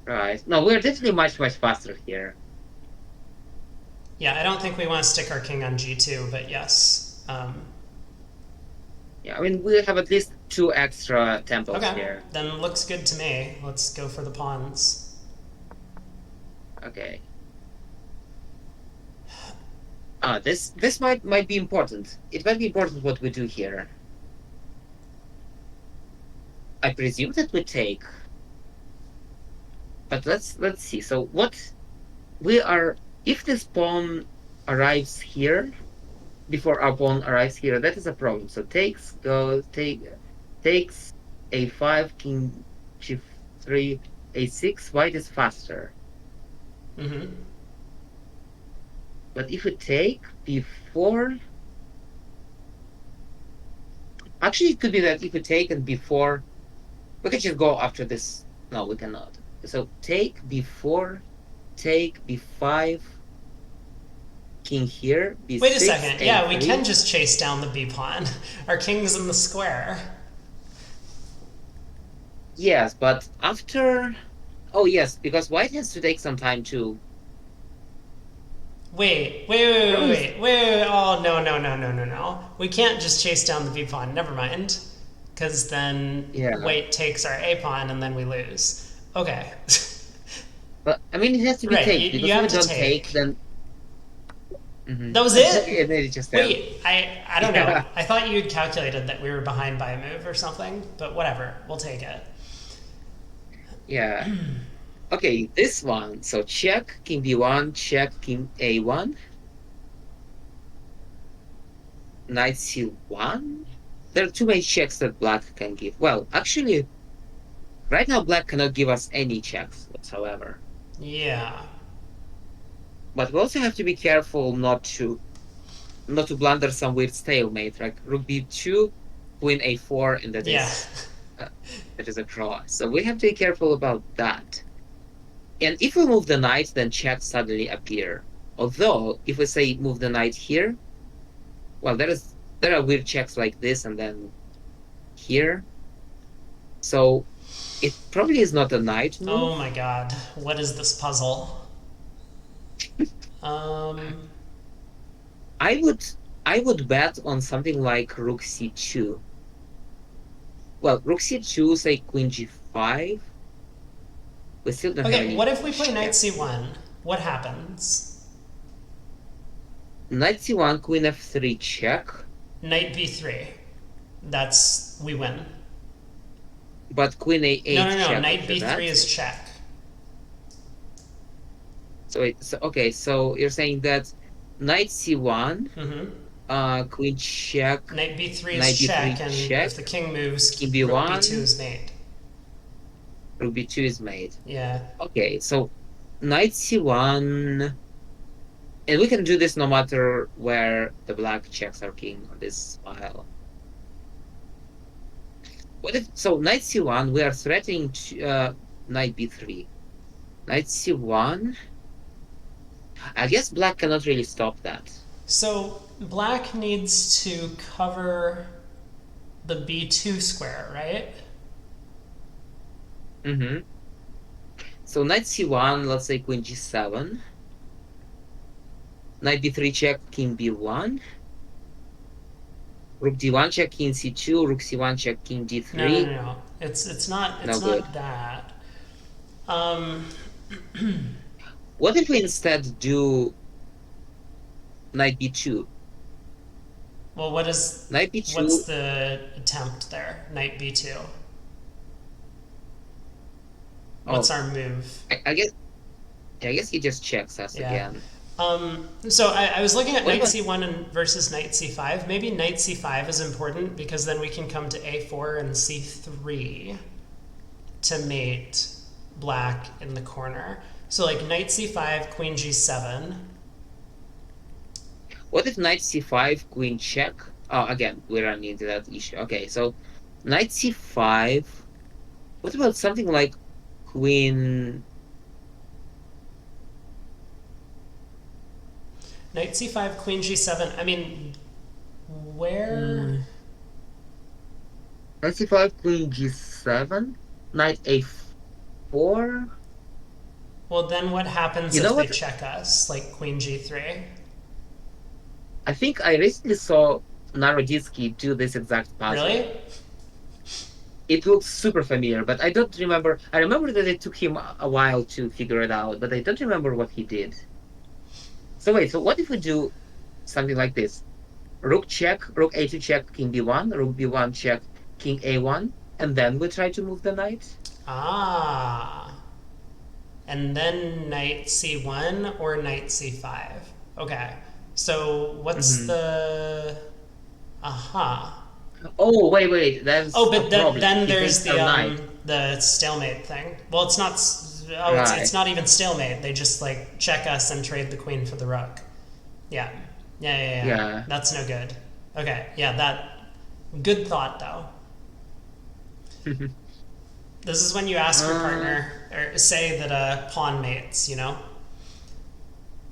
Right. No, we're definitely much faster here. Yeah, I don't think we want to stick our king on g2, but yes. Yeah, I mean, we have at least 2 extra temples Okay, here. then looks good to me. Let's go for the pawns. Okay. This might be important. It might be important what we do here. I presume that we take. But let's see. So what we are, if this pawn arrives here before our pawn arrives here, that is a problem. So takes a5, king g3, a6. White is faster. Mm-hmm. But if we take before, actually it could be that if we take and before, we could just go after this. No, we cannot. So take before, take b5, king here, b6. Wait a second. Yeah, we a3. can just chase down the b pawn. Our king's in the square. Yes, but after. Oh yes, because white has to take some time too. Wait. Oh, no. We can't just chase down the b pawn. Never mind. Because then Yeah. White takes our a pawn and then we lose. Okay. But I mean, it has to be Right, take you because have if we to don't take. take, then. Mhm. That was it? And then it just Wait, I don't know. Yeah. I thought you had calculated that we were behind by a move or something, but whatever. We'll take it. Yeah. Okay, this one. So check king b1, check king a1, knight c1. There are too many checks that black can give. Well, actually, right now black cannot give us any checks whatsoever. Yeah. But we also have to be careful not to blunder some weird stalemate, like rook b2, queen a4, and that is a draw. So we have to be careful about that. And if we move the knight, then checks suddenly appear. Although, if we say move the knight here, well, there are weird checks like this and then here. So it probably is not a knight move. Oh my god. What is this puzzle? I would bet on something like rook c2. Well, rook c2, say queen g5. We still don't have Okay, any what if we play knight checks. c1? What happens? Knight c1, queen f3 check. Knight b3. We win. But queen a8 No, check. knight after b3 that. is check. So you're saying that knight c1, Mm-hmm. queen check, Knight b3 Knight is b3 check, and check. if the king moves, King rook b1. b2 is made. rook b2 is made. Yeah. Okay, so knight c1, and we can do this no matter where the black checks our king on this file. What if so? Knight c1. We are threatening knight b3. Knight c1. I guess black cannot really stop that. So black needs to cover the b2 square, right? Mm-hmm. So knight c1. Let's say queen g7. Knight b3 check. King b1. Rook d1 check. King c2. Rook c1 check. King No, no, d3. no, no. It's not No good. that. Um, What if we instead do knight b2? well, Knight what's b2. the attempt there? Knight b2. What's Oh, our move? I guess he just checks us Yeah. again. So I was looking at What knight about c1 versus knight c5. Maybe knight c5 is important because then we can come to a4 and c3 to mate black in the corner. So like knight c5, queen g7. what if knight c5, queen check? Oh, again, we're running into that issue. Okay, so knight c5. What about something like queen? Knight c5, queen g7. I mean, where? Mm, knight c5, queen g7, knight a4. Well, then what happens You know if they what? check us, like queen g3? I think I recently saw Naroditsky do this exact puzzle. Really? It looks super familiar, but I don't remember. I remember that it took him a while to figure it out, but I don't remember what he did. So wait, so what if we do something like this? Rook check, rook a2 check, king b1, rook b1 check, king a1, and then we try to move the knight? Ah. And then knight c1 or knight c5. Okay. So what's Hmm. the. Aha. Oh, wait, that's Oh, a but problem. then He there's takes our knight. the stalemate thing. Well, it's not. Oh, it's Right. not even stalemate. They just like check us and trade the queen for the rook. Yeah. Yeah. Yeah. That's no good. Okay. Yeah. That. Good thought though. This is when you ask your uh, partner or say that pawn mates.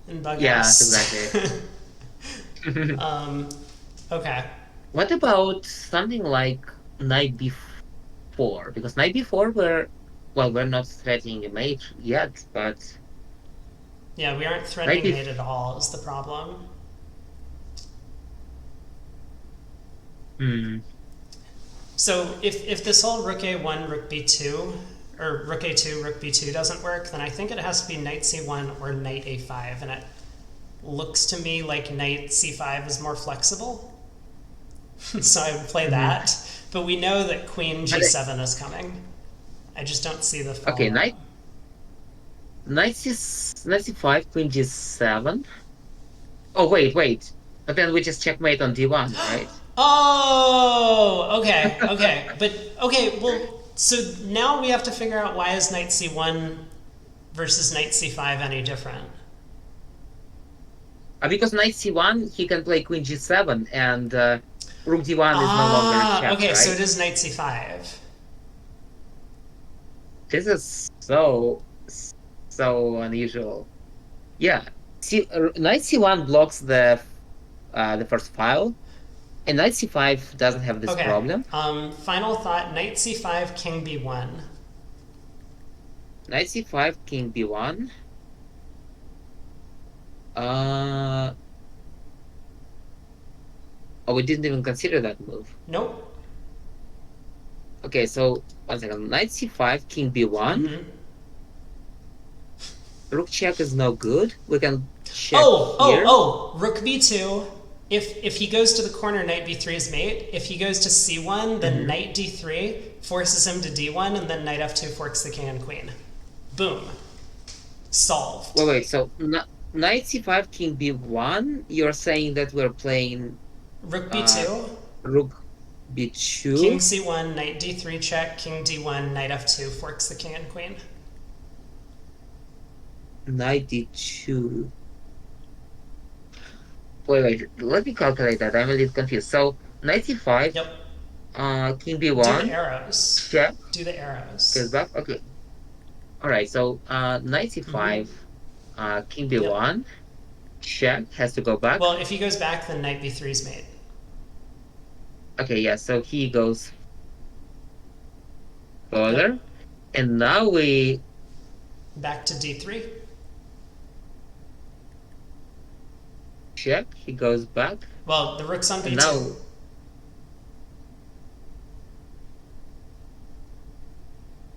In bug yes, house. exactly. um. Okay. What about something like knight b4? Because knight b4, we're not threatening a mate yet, but Yeah, we aren't knight threatening b. mate at all. Is the problem? Hmm. So if this whole rook a1, rook b2, or rook a2, rook b2 doesn't work, then I think it has to be knight c1 or knight a5, and it looks to me like knight c5 is more flexible. So I would play Hmm. that. But we know that queen But g7 is coming. I just don't see the okay, follow-up. knight c5, queen g7. Oh, wait. But then we just checkmate on d1, right? Oh, okay. But okay, well, so now we have to figure out why is knight c1 versus knight c5 any different? Because knight c1, he can play queen g7, and rook d1 is no longer a Ah, check, okay, so right? it is knight c5. This is so unusual. Yeah, knight c1 blocks the first file, and knight c5 doesn't have this Okay. problem. Final thought: knight c5, king b1. Knight c5, king b1. Uh, oh, we didn't even consider that move. Nope. Okay, so one second. Knight c5, king b1. Mm-hmm. Rook check is no good. We can check here. Rook b2. If he goes to the corner, knight b3 is mate. If he goes to c1, then Hmm. knight d3 forces him to d1, and then knight f2 forks the king and queen. Boom. Solved. Wait. So knight c5, king b1. You're saying that we're playing Rook uh, b2, rook king b2, c1, knight d3 check, king d1, knight f2 forks the king and queen. knight d2. Wait. Let me calculate that. I'm a little confused. So knight c5. Yep. King Do the B1, arrows. check, Do the goes arrows. back. Okay. Alright, so knight Mm-hmm. c5, king Yep. b1, check, has to go back. Well, if he goes back, then knight b3 is mate. Okay, yeah, so he goes Yep. further. And now we Back to d3. check, he goes back. Well, the rook's on And b2.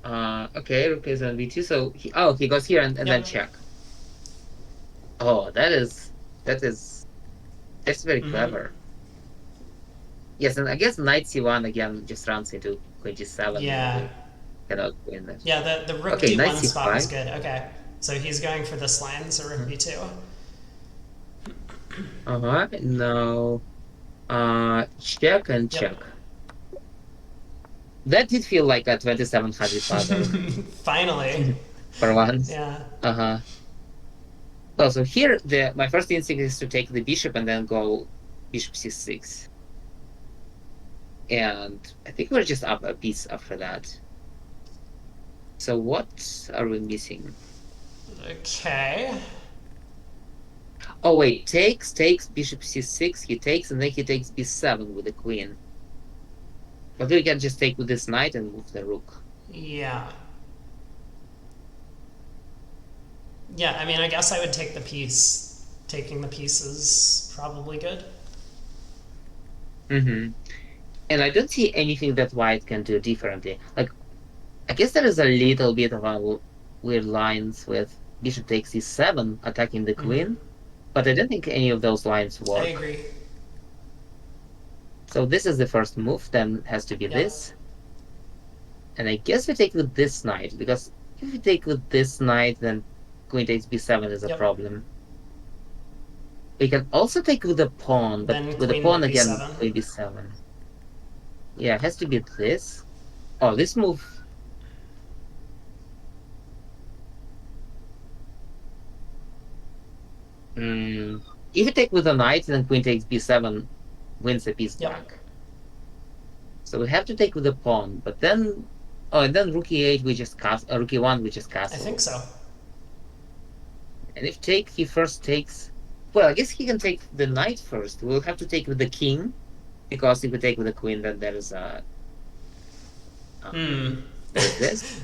now, okay, rook is on b2, so he goes here and then Yep. check. Oh, that is, that's very Mm-hmm. clever. Yes, and I guess knight c1 again just runs into queen g7 and Yeah. we cannot win that. Yeah, the rook Okay, knight d1 spot was c5. good. Okay. So he's going for this line, so rook b2. Uh-huh. Now, check and Yep. check. That did feel like a 2700 puzzle Finally. for once. Yeah. Uh-huh. Well, so here my first instinct is to take the bishop and then go bishop c6. And I think we're just up a piece after that. So what are we missing? Okay. Oh wait, takes bishop c6, he takes, and then he takes b7 with the queen. But we can just take with this knight and move the rook. Yeah. Yeah, I mean, I guess I would take the piece. Taking the piece is probably good. Mm-hmm. And I don't see anything that white can do differently. Like, I guess there is a little bit of a weird lines with bishop takes e7 attacking the Mm-hmm. queen, but I don't think any of those lines I work. agree. So this is the first move, then has to be Yep. this. And I guess we take with this knight, because if we take with this knight, then queen takes b7 is a Yep. problem. We can also take with the pawn, but Then with the queen pawn rook again, b7. queen b7. Yeah, it has to be this. Oh, this move. If you take with the knight, then queen takes b7 wins a piece Yep. back. So we have to take with the pawn, but then and then rook e8 we just castle, rook e1 we just I castle. think so. And if take, he first takes. Well, I guess he can take the knight first. We'll have to take with the king, because if we take with the queen, then there is a Hmm. there's this.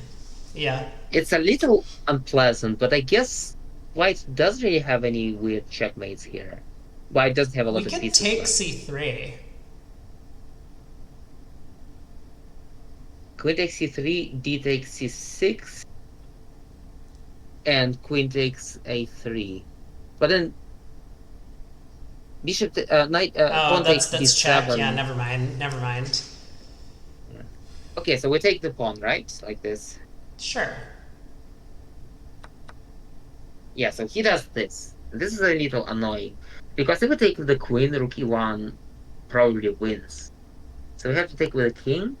Yeah. It's a little unpleasant, but I guess white doesn't really have any weird checkmates here. White doesn't have a We lot of could pieces take left. c3. Queen takes c3, d takes c6, and queen takes a3. But then bishop, knight, Oh, pawn takes that's check. Yeah, b7. never mind. Never mind. Yeah. Okay, so we take the pawn, right? Like this. Sure. Yeah, so he does this. This is a little annoying. Because if we take the queen, rook e1 probably wins. So we have to take with the king.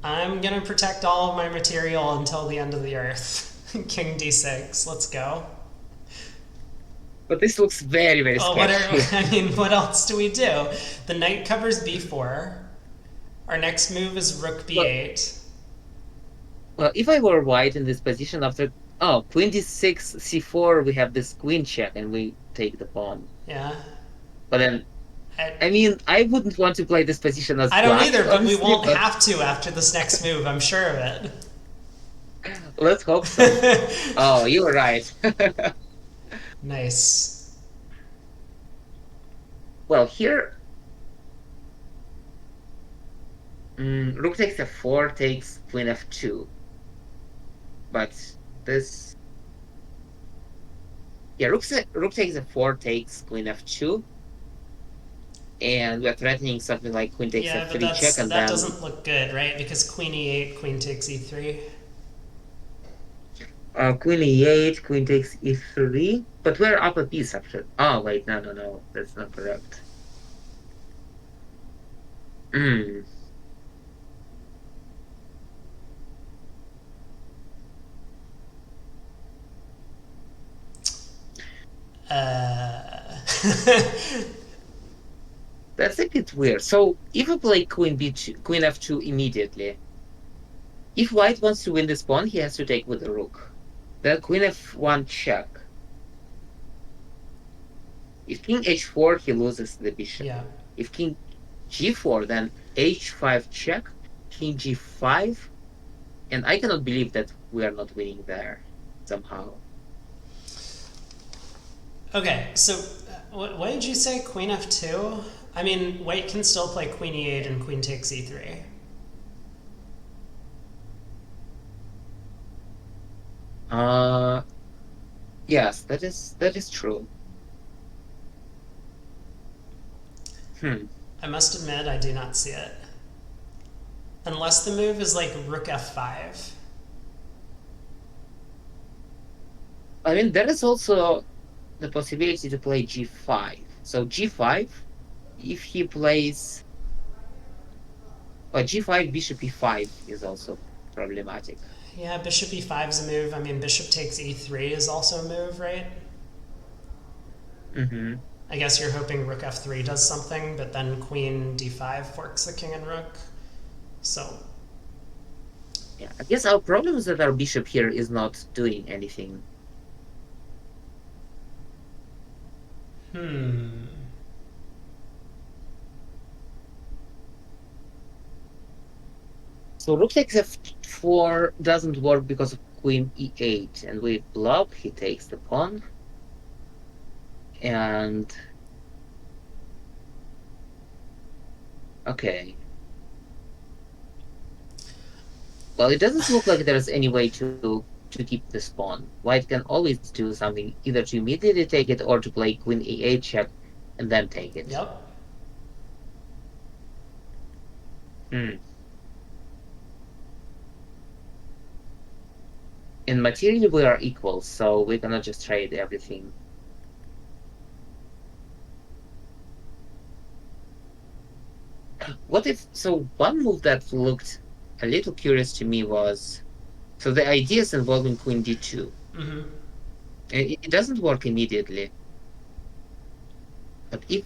I'm gonna protect all of my material until the end of the earth. King d6. Let's go. But this looks very, very Oh, sketchy. I mean, what else do we do? The knight covers b4. Our next move is rook b8. Well, if I were white in this position after queen d6, c4, we have this queen check and we take the pawn. Yeah. But then, I, I mean, I wouldn't want to play this position as I don't black, either, but we honestly, won't but have to after this next move. I'm sure of it. let's hope so. Oh, you were right. Nice. Well, here, rook takes f4 takes queen f2. But this, yeah, rook takes f4 takes queen f2. And we're threatening something like queen takes Yeah, but f3 check, and that then doesn't look good, right? Because queen e8, queen takes e3. queen e8, queen takes e3. But we're up a piece after. Oh wait, no, that's not correct. Hmm. Uh, That's a bit weird. So if we play queen b2, queen f2 immediately, if white wants to win this pawn, he has to take with the rook. Then queen f1 check. If king h4, he loses the bishop. Yeah. If king g4, then h5 check, king g5, and I cannot believe that we are not winning there somehow. Okay, so what did you say? Queen f2? I mean, white can still play queen e8 and queen takes e3. Yes, that is true. Hmm. I must admit, I do not see it. Unless the move is like rook f5. I mean, there is also the possibility to play g5. So g5, if he plays, g5, bishop e5 is also problematic. Yeah, bishop e5 is a move. I mean, bishop takes e3 is also a move, right? Mm-hmm. I guess you're hoping rook f3 does something, but then queen d5 forks the king and rook. So, Yeah, I guess our problem is that our bishop here is not doing anything. So rook takes f4 doesn't work because of queen e8, and we block, he takes the pawn. And okay. Well, it doesn't look like there's any way to keep this pawn. White can always do something, either to immediately take it or to play queen e8 check and then take it. yep. Hmm. In material, we are equal, so we cannot just trade everything. What if, so one move that looked a little curious to me was, so the idea is involving queen d2. Mm-hmm. It doesn't work immediately. But if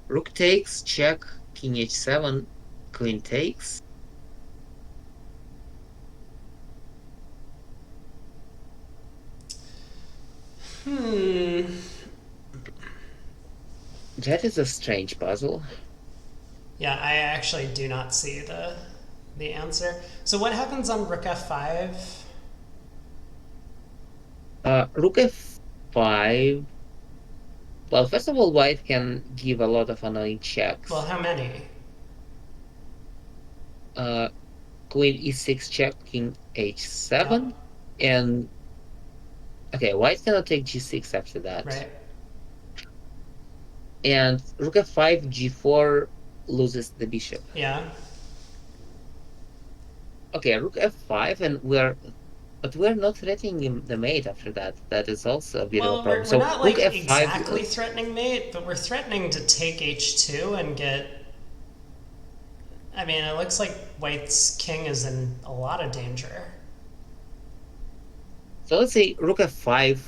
rook takes, check, king h7, queen takes. That is a strange puzzle. Yeah, I actually do not see the answer. So what happens on rook f5? Rook f5. Well, first of all, white can give a lot of annoying checks. Well, how many? Queen e6 check, king h7, Yep. and okay, white cannot take g6 after that. Right. And rook f5, g4 loses the bishop. Yeah. Okay, rook f5, and but we're not threatening the mate after that. That is also a bit of a Well, problem. we're not like rook f5, exactly threatening mate, but we're threatening to take h2 and get. I mean, it looks like white's king is in a lot of danger. so let's say rook f5.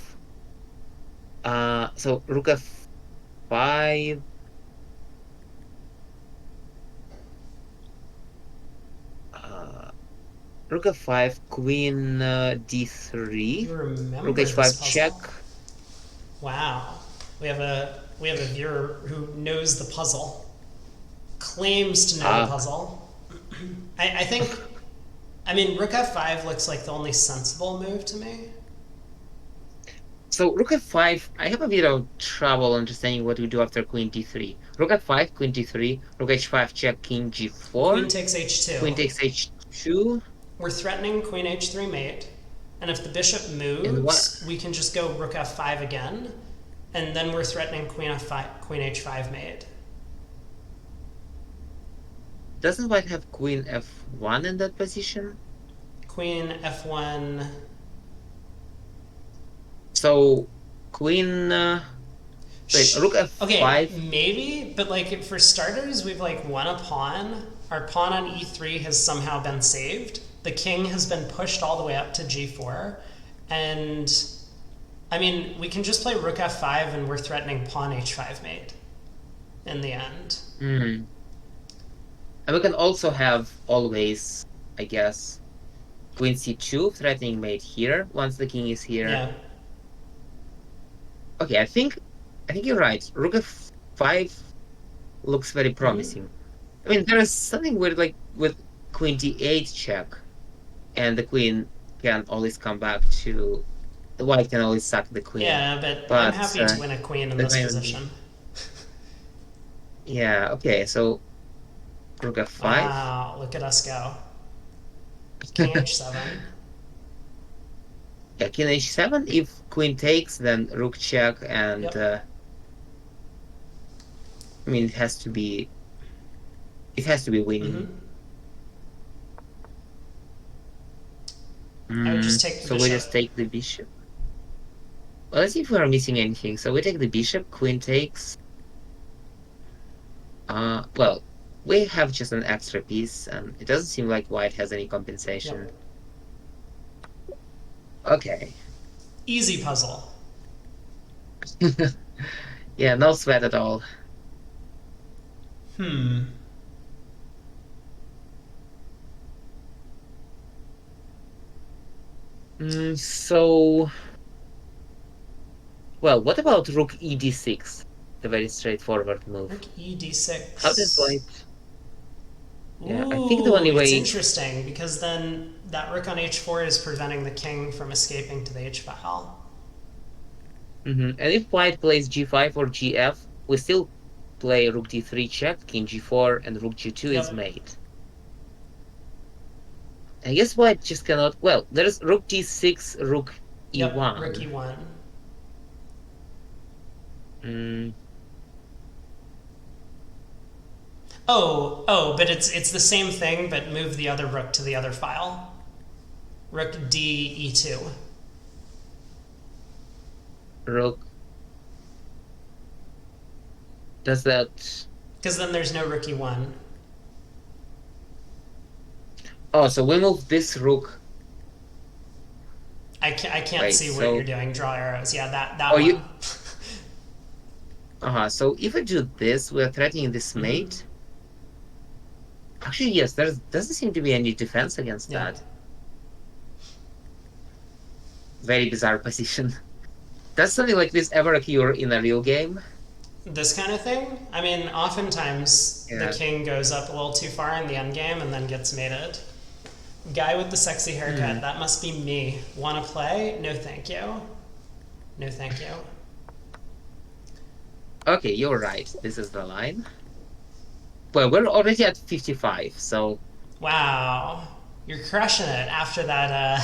So rook f5. Rook f5, queen d3. You remember Rook this h5 puzzle? check. Wow, we have a viewer who knows the puzzle, claims to know the puzzle. I think, I mean, rook f5 looks like the only sensible move to me. So rook f5, I have a bit of trouble understanding what we do after queen d3. Rook f5, queen d3, rook h5 check, king g4. Queen takes h2. Queen takes h2. We're threatening queen h3 mate, and if the bishop moves, we can just go rook f5 again, and then we're threatening queen f5, queen h5 mate. Doesn't white have queen f1 in that position? Queen f1. So queen. Wait, rook f5. Okay, maybe, but like for starters, we've like won a pawn. Our pawn on e3 has somehow been saved. The king has been pushed all the way up to g4, and I mean, we can just play rook f5 and we're threatening pawn h5 mate in the end. Hmm. And we can also have always, I guess, queen c2 threatening mate here once the king is here. Yeah. Okay, I think you're right. Rook f5 looks very Mm-hmm. promising. I mean, there is something weird like with queen d8 check, and the queen can always come back to the white can always sack the queen. Yeah, but I'm But happy to win a queen in that this might not be. position. Yeah, okay, so rook f5. Wow, look at us go. King h7. Yeah, king h7. If queen takes, then rook check, and Yep. I mean it has to be winning. Mm-hmm. I would just take the So we bishop. just take the bishop. Well, let's see if we're missing anything. So we take the bishop, queen takes. Well, we have just an extra piece, and it doesn't seem like white has any compensation. Yep. Okay. Easy puzzle. Yeah, no sweat at all. Hmm. So, well, what about rook e d6? The very straightforward Rook move. e How does d6. white? Yeah, I think the Ooh, only it's way. interesting because then that rook on h4 is preventing the king from escaping to the h file. And if white plays g5 or gf, we still play rook d3 check, king g4, and rook g2 is Yep. mate. I guess white just cannot. Well, there's rook d6, rook Yep. Rook e1. e1. Mm, Oh, but it's the same thing, but move the other rook to the other file. Rook d e2. rook. Does that? Because then there's no rook e1. Oh, so we move this rook. I can't Wait, see what you're so doing. Draw arrows. Yeah, that oh you. one. So if I do this, we're threatening this Mm-hmm. mate. Actually, yes, there doesn't seem to be any defense against Yeah. that. Very bizarre position. Does something like this ever occur in a real game? This kind of thing. I mean, oftentimes the Yeah. king goes up a little too far in the endgame and then gets mated. Guy with the sexy haircut. Hmm. That must be me. Want to play? No, thank you. No, thank you. Okay, you're right. This is the line. Well, we're already at 55, so Wow, you're crushing it after that.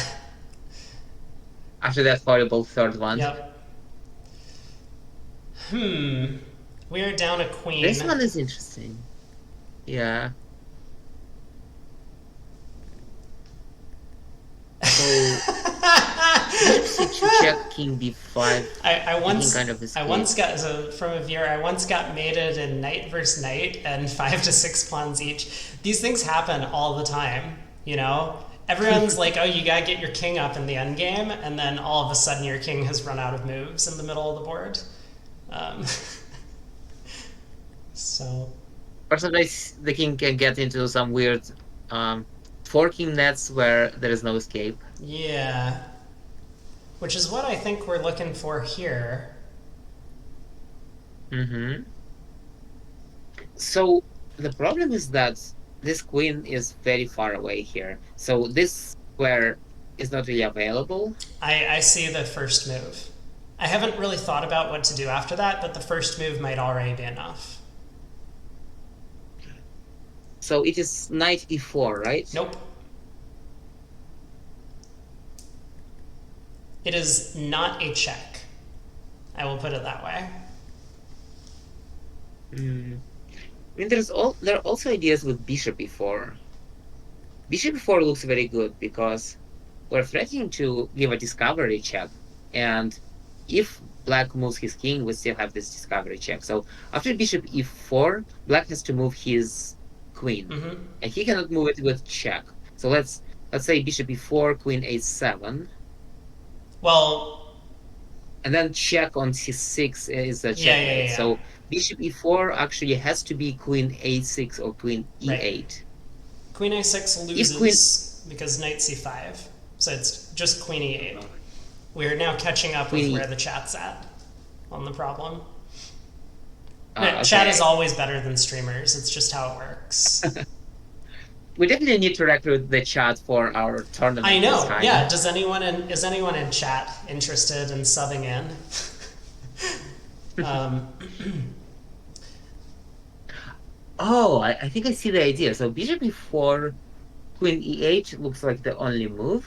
after that horrible third one. Yep. Hmm. We are down a queen. This one is interesting. Yeah. So bishop c2 check, king b5. I The king once kind of I once escapes. got from a viewer. I once got mated in knight versus knight and 5 to 6 pawns each. These things happen all the time. You know, everyone's like, "Oh, you gotta get your king up in the end game," and then all of a sudden your king has run out of moves in the middle of the board. Um, so Or sometimes the king can get into some weird um, forking nets where there is no escape. yeah, which is what I think we're looking for here. hmm So the problem is that this queen is very far away here. So this square is not really available. I see the first move. I haven't really thought about what to do after that, but the first move might already be enough. So it is knight e4, right? Nope. It is not a check. I will put it that way. Mm. I mean, there are also ideas with bishop e4. Bishop e4 looks very good because we're threatening to give a discovery check, and if black moves his king, we still have this discovery check. So after bishop e4, black has to move his queen, Mm-hmm. and he cannot move it with check. So let's say bishop e4, queen a7. Well, And then check on c6 is a Yeah, yeah, yeah, checkmate. yeah. So bishop e4 actually has to be queen a6 or queen Right. e8. Queen a6 If queen, loses because knight c5. So it's just queen e8. uh, We're now catching up with queen where e, the chat's at on the problem. No, chat is okay. always better than streamers. It's just how it works. We definitely need to recruit the chat for our I tournament this know. time. Yeah. Is anyone in chat interested in subbing in? um, Oh, I think I see the idea. So bishop e4, queen e8 looks like the only move.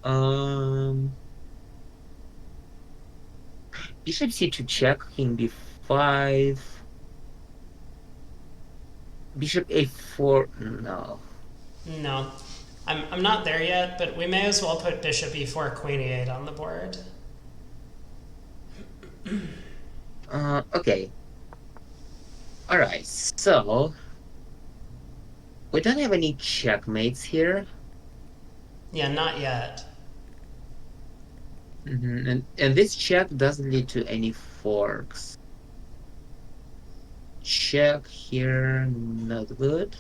Um, bishop c2 check, king b5, bishop a4. No. no, I'm not there yet, but we may as well put bishop e4, queen e8 on the board. Okay. All right. So we don't have any checkmates here. Yeah, not yet. And this check doesn't lead to any forks. Check here, not good.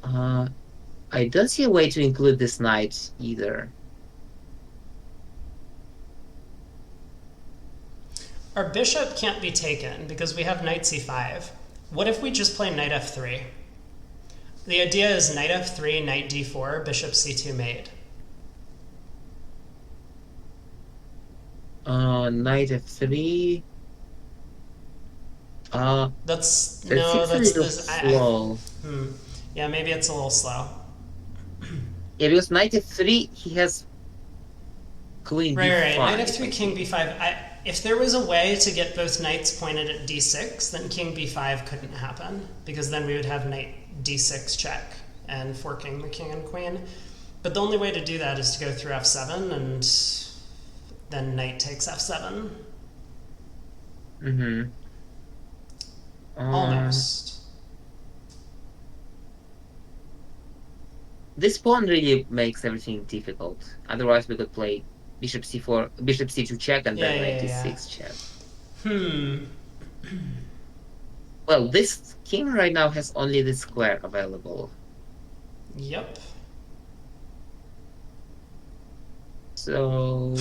I don't see a way to include this knight either. Our bishop can't be taken because we have knight c5. What if we just play knight f3? The idea is knight f3, knight d4, bishop c2 mate. Knight f3. That's That no, seems a that's little this. slow. Yeah, maybe it's a little slow. Yeah, because knight f3, he has queen Right. b5. Knight f3, king b5. If there was a way to get both knights pointed at d6, then king b5 couldn't happen because then we would have knight d6 check and forking the king and queen. But the only way to do that is to go through f7 and then knight takes f7. Mm-hmm. Almost. This pawn really makes everything difficult. Otherwise, we could play bishop c4, bishop c2 check, and then knight d6 check. Well, this king right now has only this square available. Yep. So,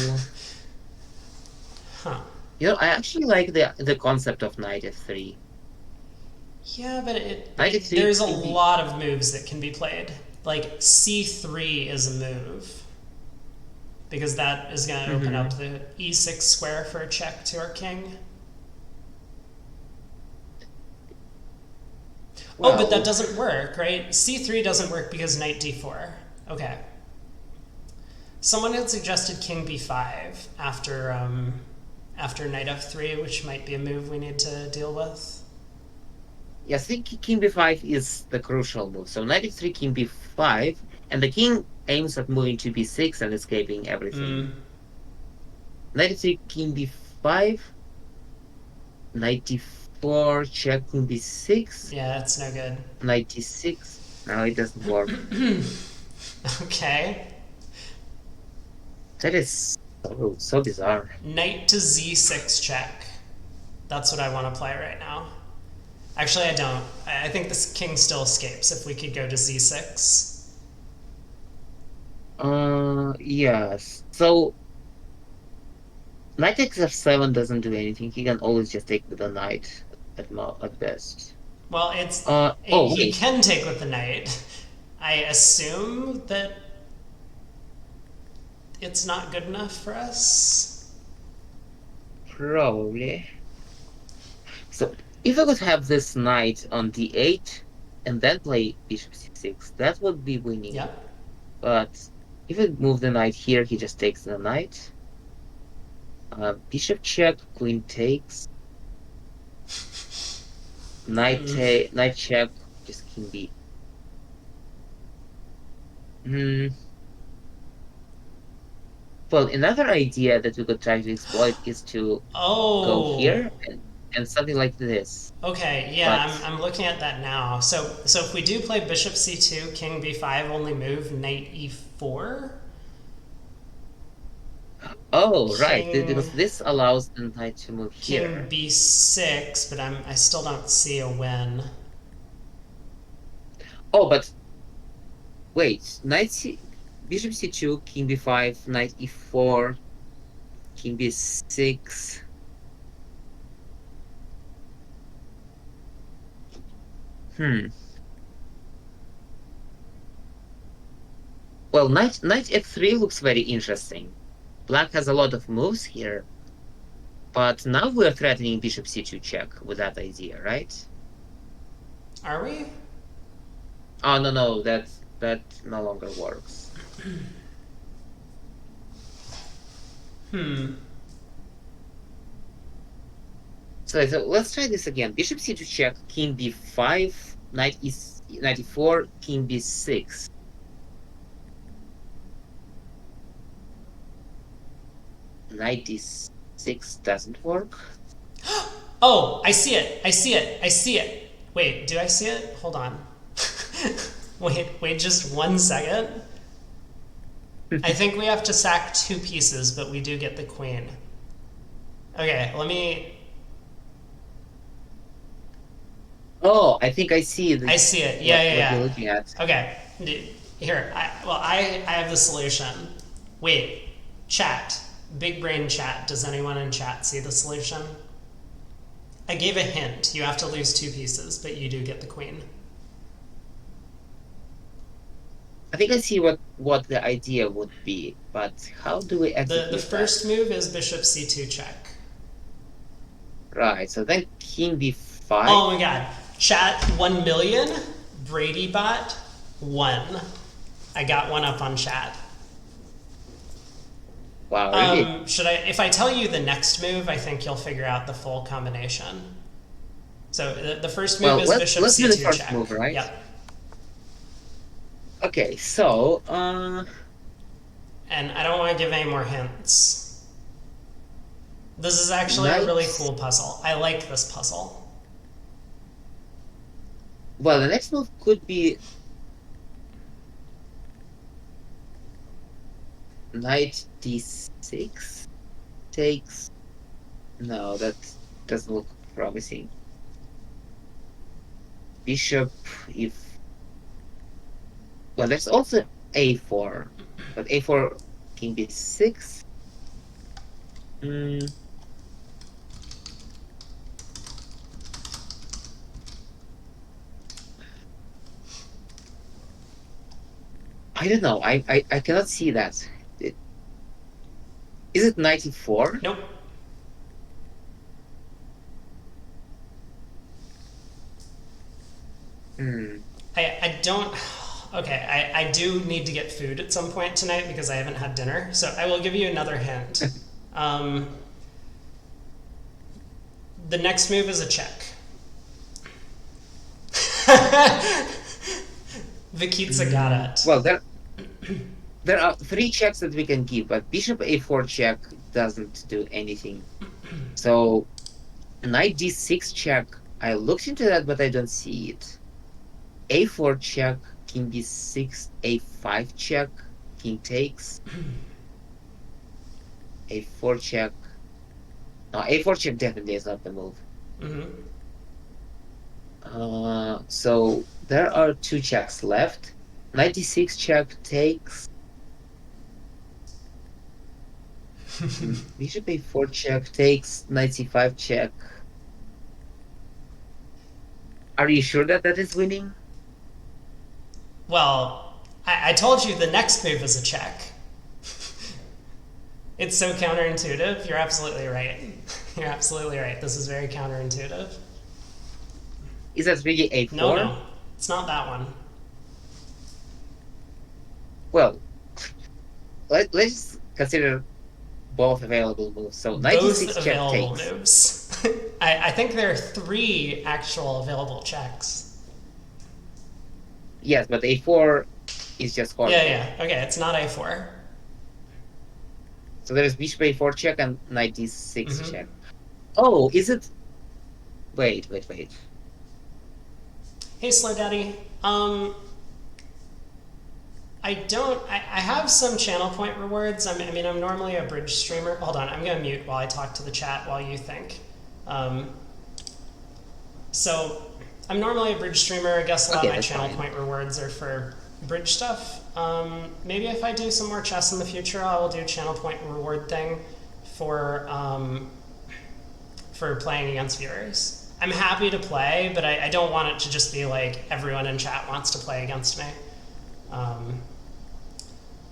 Huh. I actually like the concept of knight f3. Yeah, but Knight f3 there's a can be, lot of moves that can be played. Like c3 is a move because that is going to open up the e6 square for a check to our king. well, Oh, but that doesn't work, right? c3 doesn't work because knight d4. Okay. Someone had suggested king b5 after knight f3, which might be a move we need to deal with. yeah, I think king b5 is the crucial move. So knight f3, king b5, and the king aims at moving to b6 and escaping everything. Knight f3, king b5, knight d4, check king b6, Yeah, it's no good. knight d6. No, it doesn't work. Okay. That is so bizarre. Knight to z6 check. That's what I want to play right now. Actually, I don't. I think this king still escapes if we could go to z6. Yes. So knight takes f7 doesn't do anything. He can always just take with the knight at best. Well, Oh he wait. can take with the knight. I assume that it's not good enough for us. Probably. So if I could have this knight on d8 and then play bishop c6, that would be winning. Yep. But if I move the knight here, he just takes the knight. Bishop check, queen takes. Knight check, just king b. Well, another idea that we could try to exploit is to go here and something like this. Okay, yeah, But I'm looking at that now. So if we do play bishop c2, king b5, only move knight e4. Oh, right. King Because this allows the knight to move King here. B6, but I still don't see a win. Oh, but wait. Bishop C2, King B5, Knight E4, King B6. Hmm. Well, Knight F3 looks very interesting. Black has a lot of moves here, but now we're threatening Bishop C2 check with that idea, right? Are we? Oh no, that no longer works. Hmm. So let's try this again. Bishop C2 check, King B5, Knight E4, King B6. Knight D6 doesn't work. Oh, I see it. I see it. I see it. Wait, do I see it? Hold on. wait just 1 second. I think we have to sack 2 pieces, but we do get the queen. Okay, let me. Oh, I think I see I see it. Yeah, yeah, what you're yeah. looking at. Okay. Here, I have the solution. Wait, chat. Big brain chat. Does anyone in chat see the solution? I gave a hint. You have to lose 2 pieces, but you do get the queen. I think I see what the idea would be, but how do we The execute that? first move is bishop c2 check. Right, so then King B5. Oh my god. Chat 1 million. Brady bot 1. I got one up on chat. Wow, really? Should I? If I tell you the next move, I think you'll figure out the full combination. So the first move Well, is bishop let's do the c2 first check. move, right? Yep. Okay, so And I don't want to give any more hints. This is actually a really cool puzzle. I like this puzzle. well, the next move could be Knight D6 takes. No, that doesn't look promising. Bishop if well, there's also A4, but A4 King B6. I don't know. I cannot see that. Is it 94? Nope. I don't. Okay, I do need to get food at some point tonight because I haven't had dinner. So I will give you another hint. The next move is a check. Vikitsa got it. Well, there are 3 checks that we can give, but Bishop A4 check doesn't do anything. So Knight D6 check, I looked into that, but I don't see it. A4 check, King B6, A5 check, King takes. A4 check. No, A4 check definitely is not the move. So there are 2 checks left. Knight D6 check takes. Bishop A4 check takes. Knight C5 check. Are you sure that is winning? Well, I told you the next move is a check. It's so counterintuitive. You're absolutely right. You're absolutely right. This is very counterintuitive. Is that really A4? No, it's not that one. Well, let's consider both available moves. So Knight Both D6 check available takes. moves. I think there are 3 actual available checks. Yes, but A4 is just horrible. Yeah. Okay, it's not A4. So there's Bishop A4 check and Knight D6 check. Oh, is it? Wait. Hey, Slow Daddy. I I don't. I have some channel point rewards. I mean, I'm normally a bridge streamer. Hold on, I'm gonna mute while I talk to the chat while you think. So, I'm normally a bridge streamer. I guess a lot Okay, of my that's channel fine. point rewards are for bridge stuff. Maybe if I do some more chess in the future, I will do channel point reward thing for playing against viewers. I'm happy to play, but I don't want it to just be like everyone in chat wants to play against me.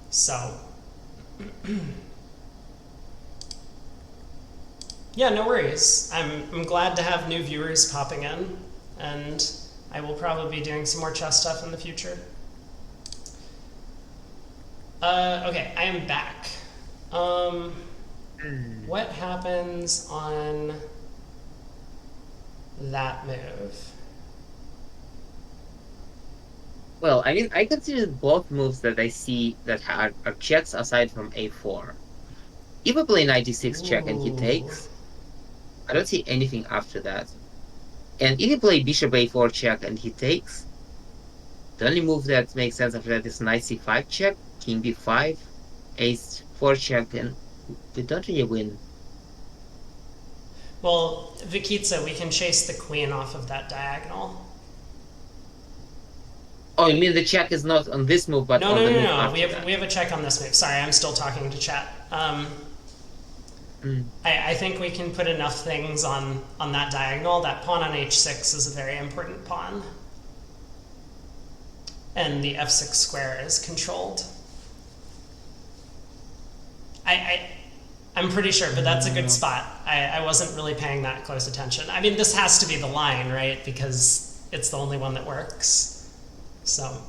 So, yeah, no worries. I'm glad to have new viewers popping in, and I will probably be doing some more chess stuff in the future. Okay, I am back. What happens on that move? Well, I mean, I consider both moves that I see that are checks aside from a4. If I play knight d6 check and he Ooh. takes, I don't see anything after that. And if you play bishop a4 check and he takes, the only move that makes sense after that is knight c5 check, king b5, ace 4 check, and we don't really win. Well, Vikitsa, we can chase the queen off of that diagonal. Oh, you mean the check is not on this move, but No, on the move no. after that? We have a check on this move. Sorry, I'm still talking to chat. I think we can put enough things on that diagonal. That pawn on h6 is a very important pawn. And the f6 square is controlled. I'm pretty sure, but that's a good spot. I wasn't really paying that close attention. I mean, this has to be the line, right? Because it's the only one that works. So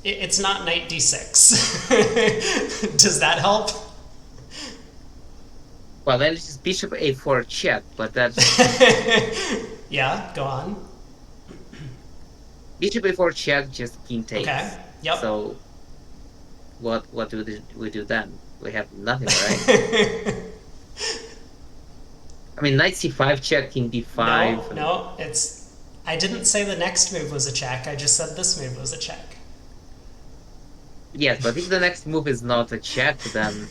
it's not knight d6. Does that help? Well, then it's just bishop a4 check, but that's Yeah, go on. bishop a4 check, just king takes. Okay. Yep. So what do we do then? We have nothing, right? I mean, knight c5 check, king d5. No, it's. I didn't say the next move was a check. I just said this move was a check. Yes, but if the next move is not a check, then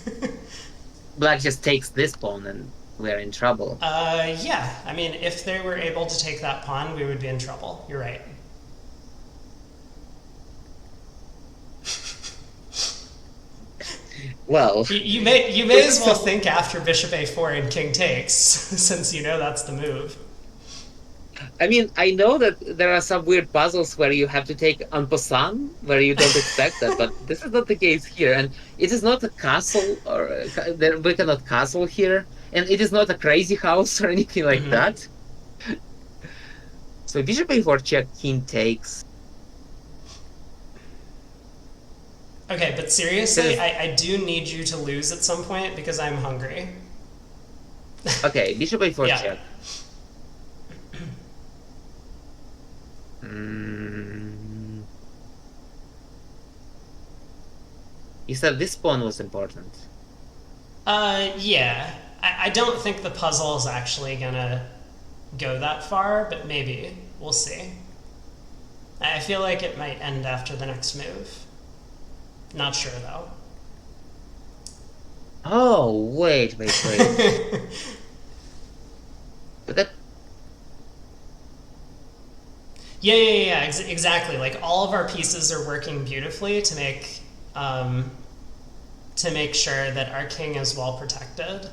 black just takes this pawn and we're in trouble. Yeah. I mean, if they were able to take that pawn, we would be in trouble. You're right. Well, You may as well think after bishop a4 and king takes, since you know that's the move. I mean, I know that there are some weird puzzles where you have to take en passant, where you don't expect that, but this is not the case here. And it is not a castle, or we cannot castle here, and it is not a crazy house or anything like that. So bishop a4 check, king takes. Okay, but seriously, I do need you to lose at some point because I'm hungry. Okay, bishop a4 Yeah. check. You said this pawn was important. Yeah. I don't think the puzzle is actually gonna go that far, but maybe. We'll see. I feel like it might end after the next move. Not sure, though. Oh, wait. But that... Yeah, exactly. Like, all of our pieces are working beautifully to make sure that our king is well protected.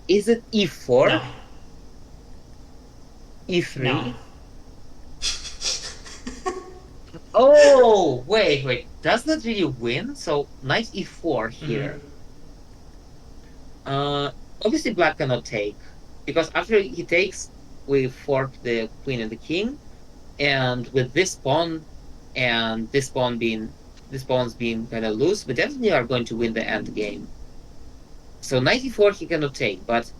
Is it e4? No. E3? No. Oh, wait. Does that really win? So, knight e4 here. Obviously, black cannot take. Because after he takes, we fork the queen and the king. And with this pawn, and this pawn's being kind of loose, we definitely are going to win the end game. So, knight e4 he cannot take. But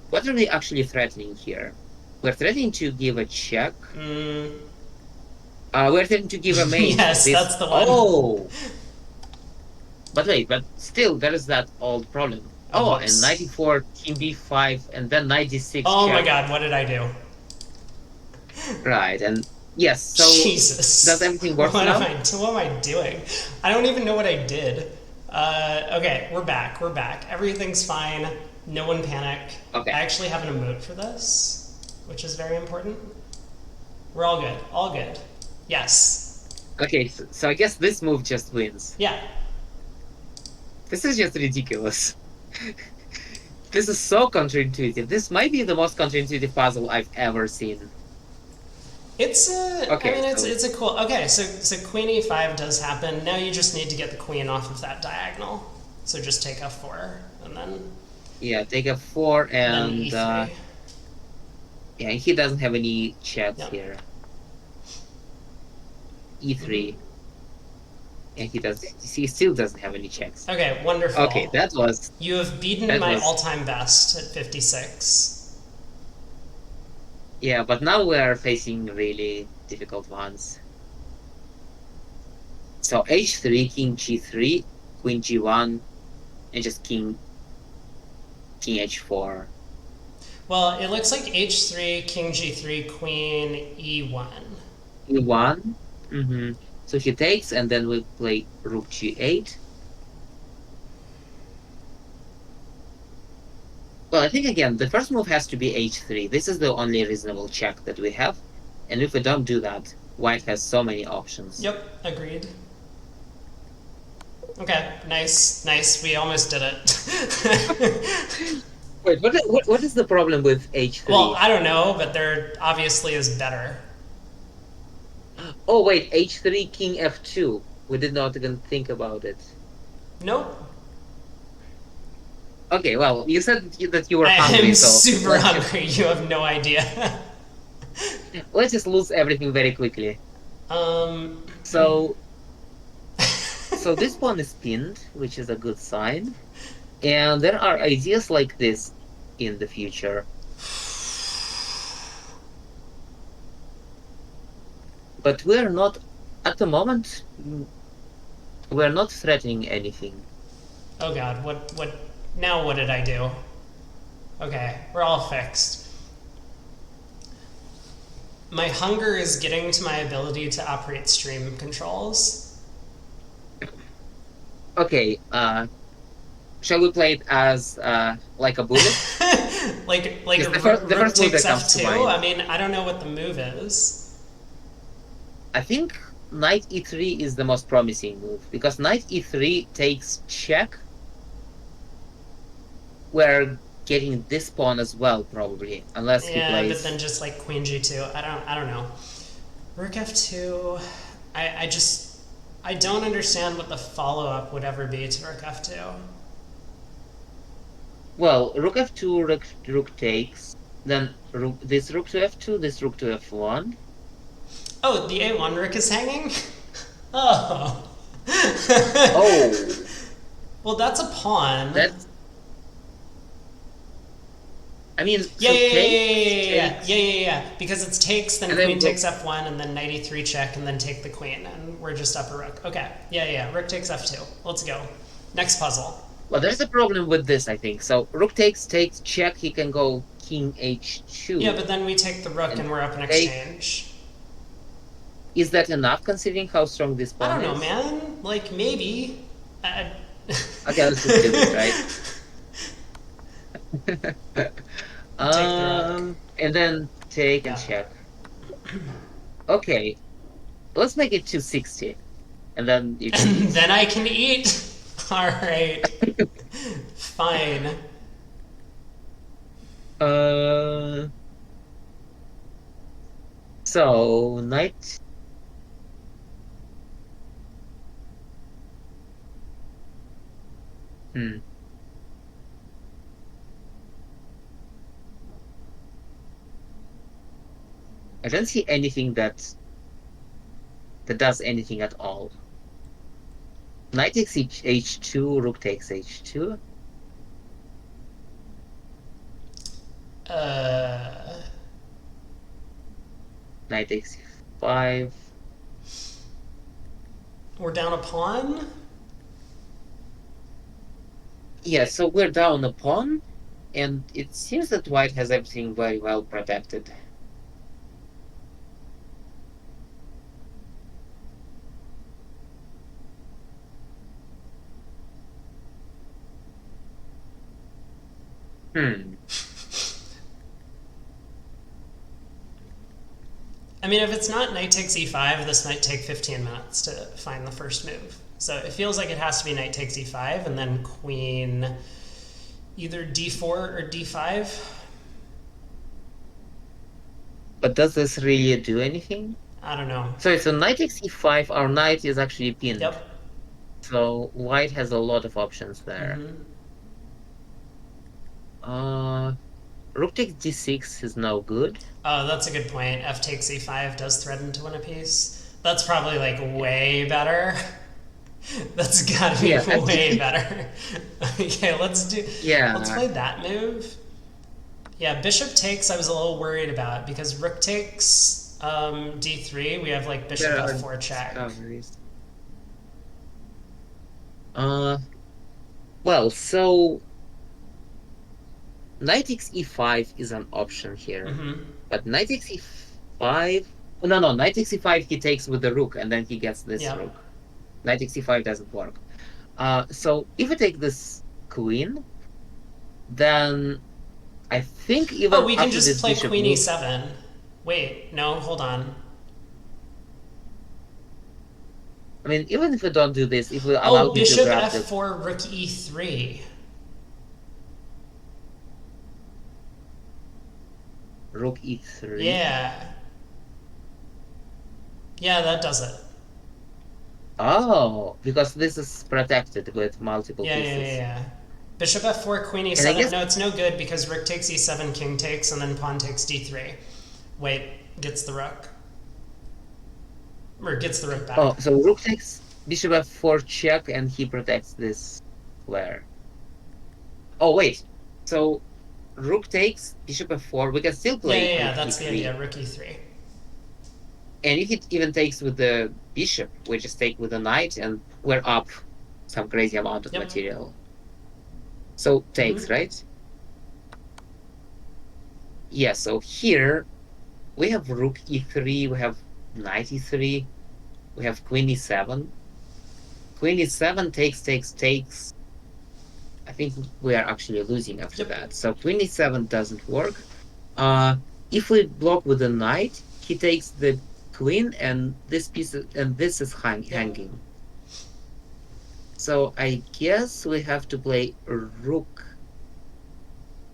what are we actually threatening here? We're threatening to give a check. We're threatening to give a mate. Yes, that's the one. Oh! But wait, but still, there is that old problem. Oh, and knight e4, king b5, and then knight d6. Oh my god, what did I do? Right, and Yes, so Jesus. does everything work What now? am I doing? I don't even know what I did. Okay, we're back. We're back. Everything's fine. No one panic. Okay. I actually have an emote for this, which is very important. We're all good. All good. Yes. Okay, so I guess this move just wins. Yeah. This is just ridiculous. This is so counterintuitive. This might be the most counterintuitive puzzle I've ever seen. It's a. I Okay, mean, so it's a cool. Okay, so Queen E5 does happen. Now you just need to get the queen off of that diagonal. So just take F4 and then yeah, take F4 and E3. yeah, he doesn't have any checks Yep. here. E3. And he still doesn't have any checks. Okay, wonderful. Okay, that was You have beaten that my was all-time best at 56. yeah, but now we are facing really difficult ones. So H3, King G3, Queen G1, and just King H4. Well, it looks like H3, King G3, Queen E1. E1. Mm-hmm. So he takes, and then we play Rook G8. Well, I think again, the first move has to be H3. This is the only reasonable check that we have. And if we don't do that, White has so many options. Yep, agreed. Okay, nice, nice. We almost did it. Wait, what is the problem with H3? Well, I don't know, but there obviously is better. Oh, wait, H3, King F2. We did not even think about it. Nope. Okay, well, you said that you were I hungry, am so super hungry. You have no idea. let's just lose everything very quickly. um. So this pawn is pinned, which is a good sign. And there are ideas like this in the future. But we're not, at the moment, we're not threatening anything. Oh God, what? Now what did I do? Okay, we're all fixed. My hunger is getting to my ability to operate stream controls. Okay, shall we play it as like a bullet? like Yes, a the rook first move takes that comes to F2. mind. I mean, I don't know what the move is. I think Knight E3 is the most promising move, because Knight E3 takes check. We're getting this pawn as well, probably, unless he Yeah, plays. but then just like Queen G2. I don't know. Rook F2. I don't understand what the follow up would ever be to Rook F2. Well, Rook F2, Rook takes, then this Rook to F2, this Rook to F1. Oh, the A1 Rook is hanging? Oh. Oh, Well, that's a pawn. that's. I mean, Yeah, so yeah, takes. yeah. Because it's takes, then And then queen rook- takes F1, and then knight E3 check, and then take the queen, and we're just up a rook. Okay, yeah. Rook takes F2. Let's go. Next puzzle. Well, there's a problem with this, I think. So Rook takes, check. He can go King H2. Yeah, but then we take the rook, and we're up an exchange. Is that enough, considering how strong this I pawn don't know, is? man. Like, maybe. Okay, let's just do it, right? And then take and Yeah. check. Okay, let's make it 260, and then you can. And then I can eat. All right. Fine. So knight. I don't see anything that does anything at all. Knight takes H2, Rook takes H2. Knight takes F5. We're down a pawn? Yeah, so we're down a pawn, and it seems that white has everything very well protected. Hmm. I mean, if it's not knight takes e5, this might take 15 minutes to find the first move. So it feels like it has to be knight takes e5 and then queen either d4 or d5. But does this really do anything? I don't know. So knight takes e5, our knight is actually pinned. Yep. So white has a lot of options there. Mm-hmm. Uh, rook takes d6 is no good. Oh, that's a good point. F takes e5 does threaten to win a piece. That's probably like way better. That's gotta be Yeah, way better. Okay, let's yeah, play that move. Yeah, bishop takes I was a little worried about because rook takes d3, we have like bishop there are f4 check. discoveries. Uh, well, so knight takes e5 is an option here, Mm-hmm. but knight takes e5. No, knight takes e5 he takes with the rook, and then he gets this Yeah. rook. Knight takes e5 doesn't work. So if we take this queen, then I think Oh, even we can after just this play bishop queen move, e7. Wait, no, hold on. I mean, even if we don't do this, if we allow Oh, him to bishop grab the f4, rook e3. rook e3. Yeah. Yeah, that does it. Oh, because this is protected with multiple Yeah, yeah, yeah, pieces. yeah. Bishop f4, queen And I e7. guess, No, it's no good because rook takes e7, king takes, and then pawn takes d3. Wait, gets the rook. Or gets the rook back. oh, so rook takes bishop f4 check, and he protects this square. Oh, wait. So rook takes bishop f4. We can still Yeah, play yeah, yeah, rook that's the e3. idea, rook e3. And if it even takes with the bishop, we just take with the knight, and we're up some crazy amount of Yep. material. So takes, Mm-hmm. right? Yeah, so here we have rook e3, we have knight e3, we have queen e7. Queen e7 takes. I think we are actually losing after Yep. that. So queen e7 doesn't work. Uh, if we block with the knight, he takes the queen, and this piece and this is Yep. hanging. So I guess we have to play rook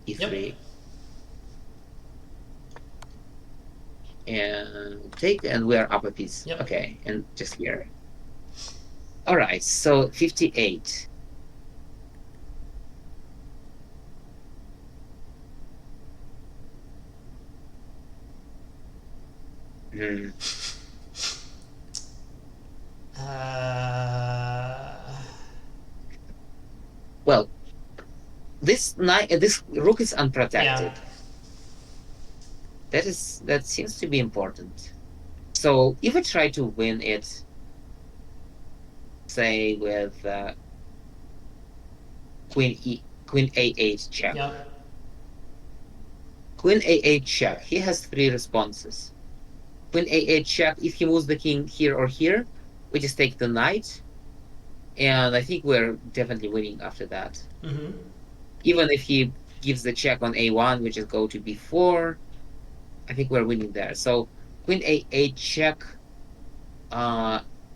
e3 Yep. and take, and we are up a piece. Yep. Okay, and just here. All right, so 58. Hmm. Uh, Well, this rook is unprotected. yeah. That seems to be important. So if we try to win it, say with queen a8 check. Yep. Queen a8 check. He has three responses. Queen a8 check. If he moves the king here or here, we just take the knight, and I think we're definitely winning after that. Mm-hmm. Even if he gives the check on a1, we just go to b4. I think we're winning there. So queen a8 check.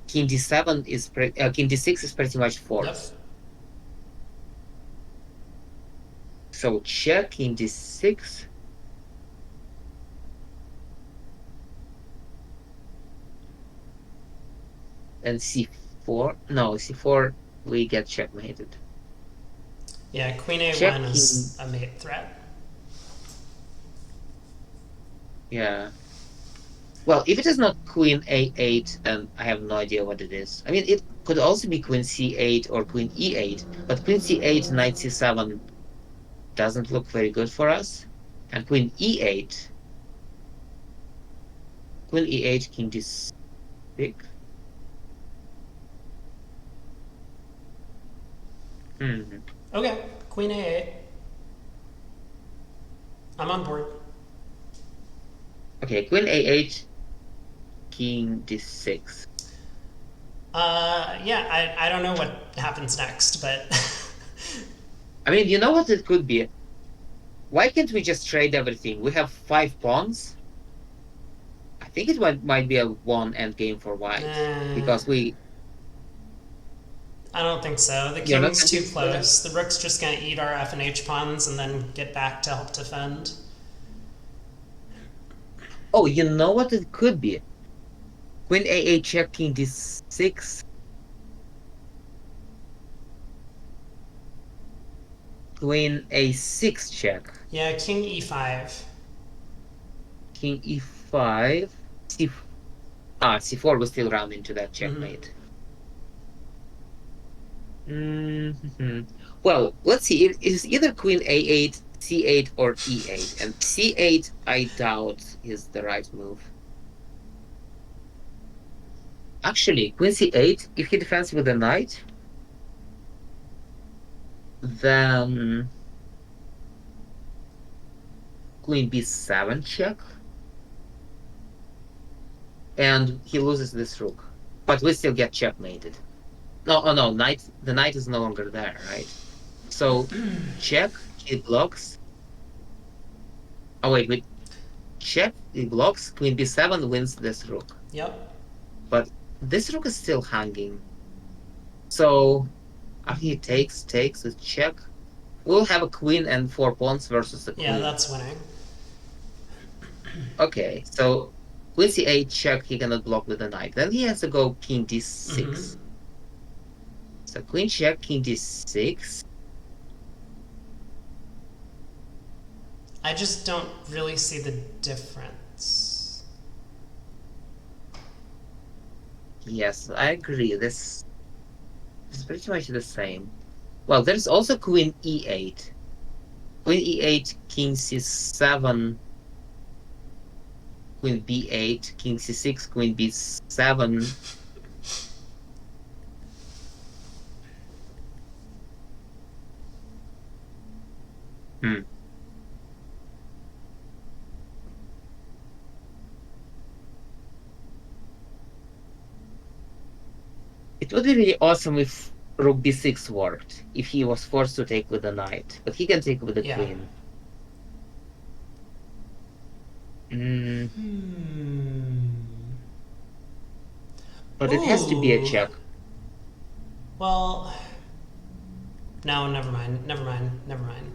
King d7 is king d6 is pretty much Yep. forced. So check king d6. And c4. No, c4 we get checkmated. Yeah, queen a1 Check is a mate threat. Yeah. Well, if it is not queen a8, then I have no idea what it is. I mean, it could also be queen c8 or queen e8, but queen c8, knight c7 doesn't look very good for us. And queen e8, king d6. Hmm. Okay, queen a8. I'm on board. Okay, queen a8, king d6. Yeah, I don't know what happens next, but I mean, you know what it could be? Why can't we just trade everything? We have 5 pawns. I think it might be a one endgame for white Nah, because we. I don't think so. The You're not king's too convinced by that? close. The rook's just gonna eat our F and H pawns and then get back to help defend. Oh, you know what it could be? Queen A8 check, king D6, queen A6 check, Yeah, king E5. king E5, C. C4 will still round into that Mm-hmm. checkmate. Hmm. Well, let's see. It is either queen A8, C8, or E8. And C8, I doubt is the right move. Actually, queen C8, if he defends with a knight, then queen B7 check, and he loses this rook. But we still get checkmated. No, oh no, the knight is no longer there, right? So check, he blocks. Oh wait, check, he blocks, queen B7 wins this rook. Yep. But this rook is still hanging. So after he takes with check, we'll have a queen and 4 pawns versus a Yeah, queen. that's winning. Okay, so queen C8 check, he cannot block with a knight. Then he has to go king Mm-hmm. D6. So queen check, king D6. I just don't really see the difference. Yes, I agree. This is pretty much the same. Well, there's also queen E8. Queen E8, king C7, queen B8, king C6, queen B7. Hmm. It would be really awesome if rook B6 worked, if he was forced to take with a knight, but he can take with a Yeah. queen. Mm, but it has to be a Ooh. check. Well, no, never mind. Never mind. Never mind.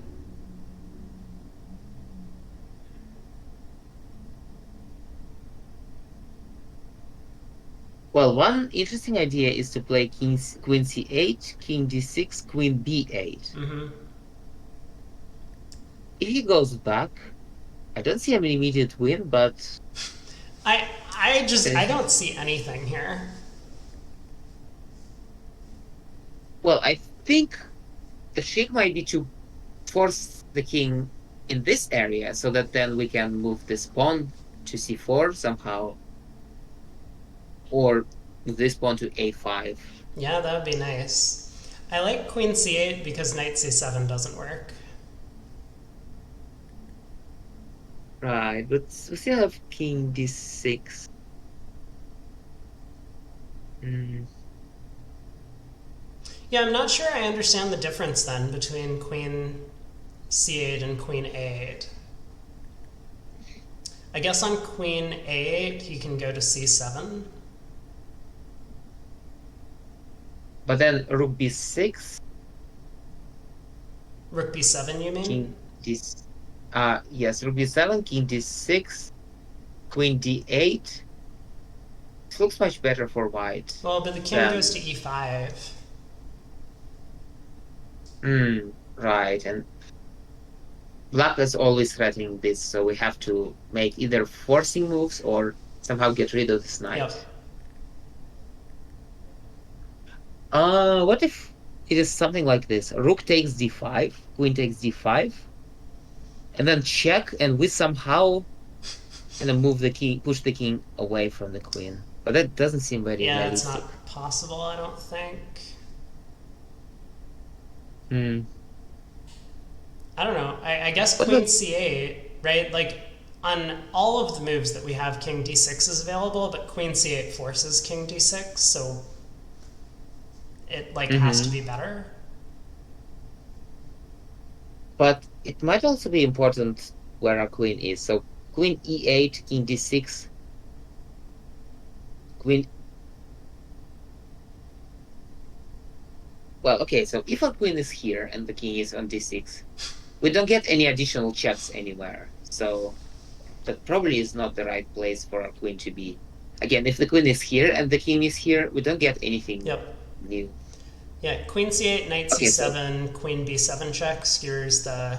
Well, one interesting idea is to play queen C8, king D6, queen B8. Mm-hmm. If he goes back, I don't see an immediate win, but I there's. don't see anything here. Well, I think the trick might be to force the king in this area so that then we can move this pawn to C4 somehow, or move this pawn to A5. Yeah, that would be nice. I like queen c8 because knight c7 doesn't work. Right, but we still have king D6. Mm. Yeah, I'm not sure I understand the difference then between queen c8 and queen a8. I guess on queen a8 he can go to c7. But then rook B6, Rook b7, you mean? king D. Yes, rook B7, king D6, queen D8. This looks much better for white Well, but the king goes than. to e5. Right, and black is always threatening this, so we have to make either forcing moves or somehow get rid of this Yep. knight. What if it is something like this? Rook takes D5, queen takes D5, and then check, and we somehow move the king, push the king away from the queen. But that doesn't seem very Yeah, it's realistic. not possible, I don't think. Hmm. I don't know. I guess What queen about c8, right? Like, on all of the moves that we have, king d6 is available, but queen c8 forces king d6, so it, like, has to hmm be better. But it might also be important where our queen is. So queen e8, king d6, queen. Well, okay. So if our queen is here and the king is on d6, we don't get any additional checks anywhere. So that probably is not the right place for our queen to be. Again, if the queen is here and the king is here, we don't get anything Yep. new. Yeah, queen c8, knight Okay, so c7, queen b7 check skewers the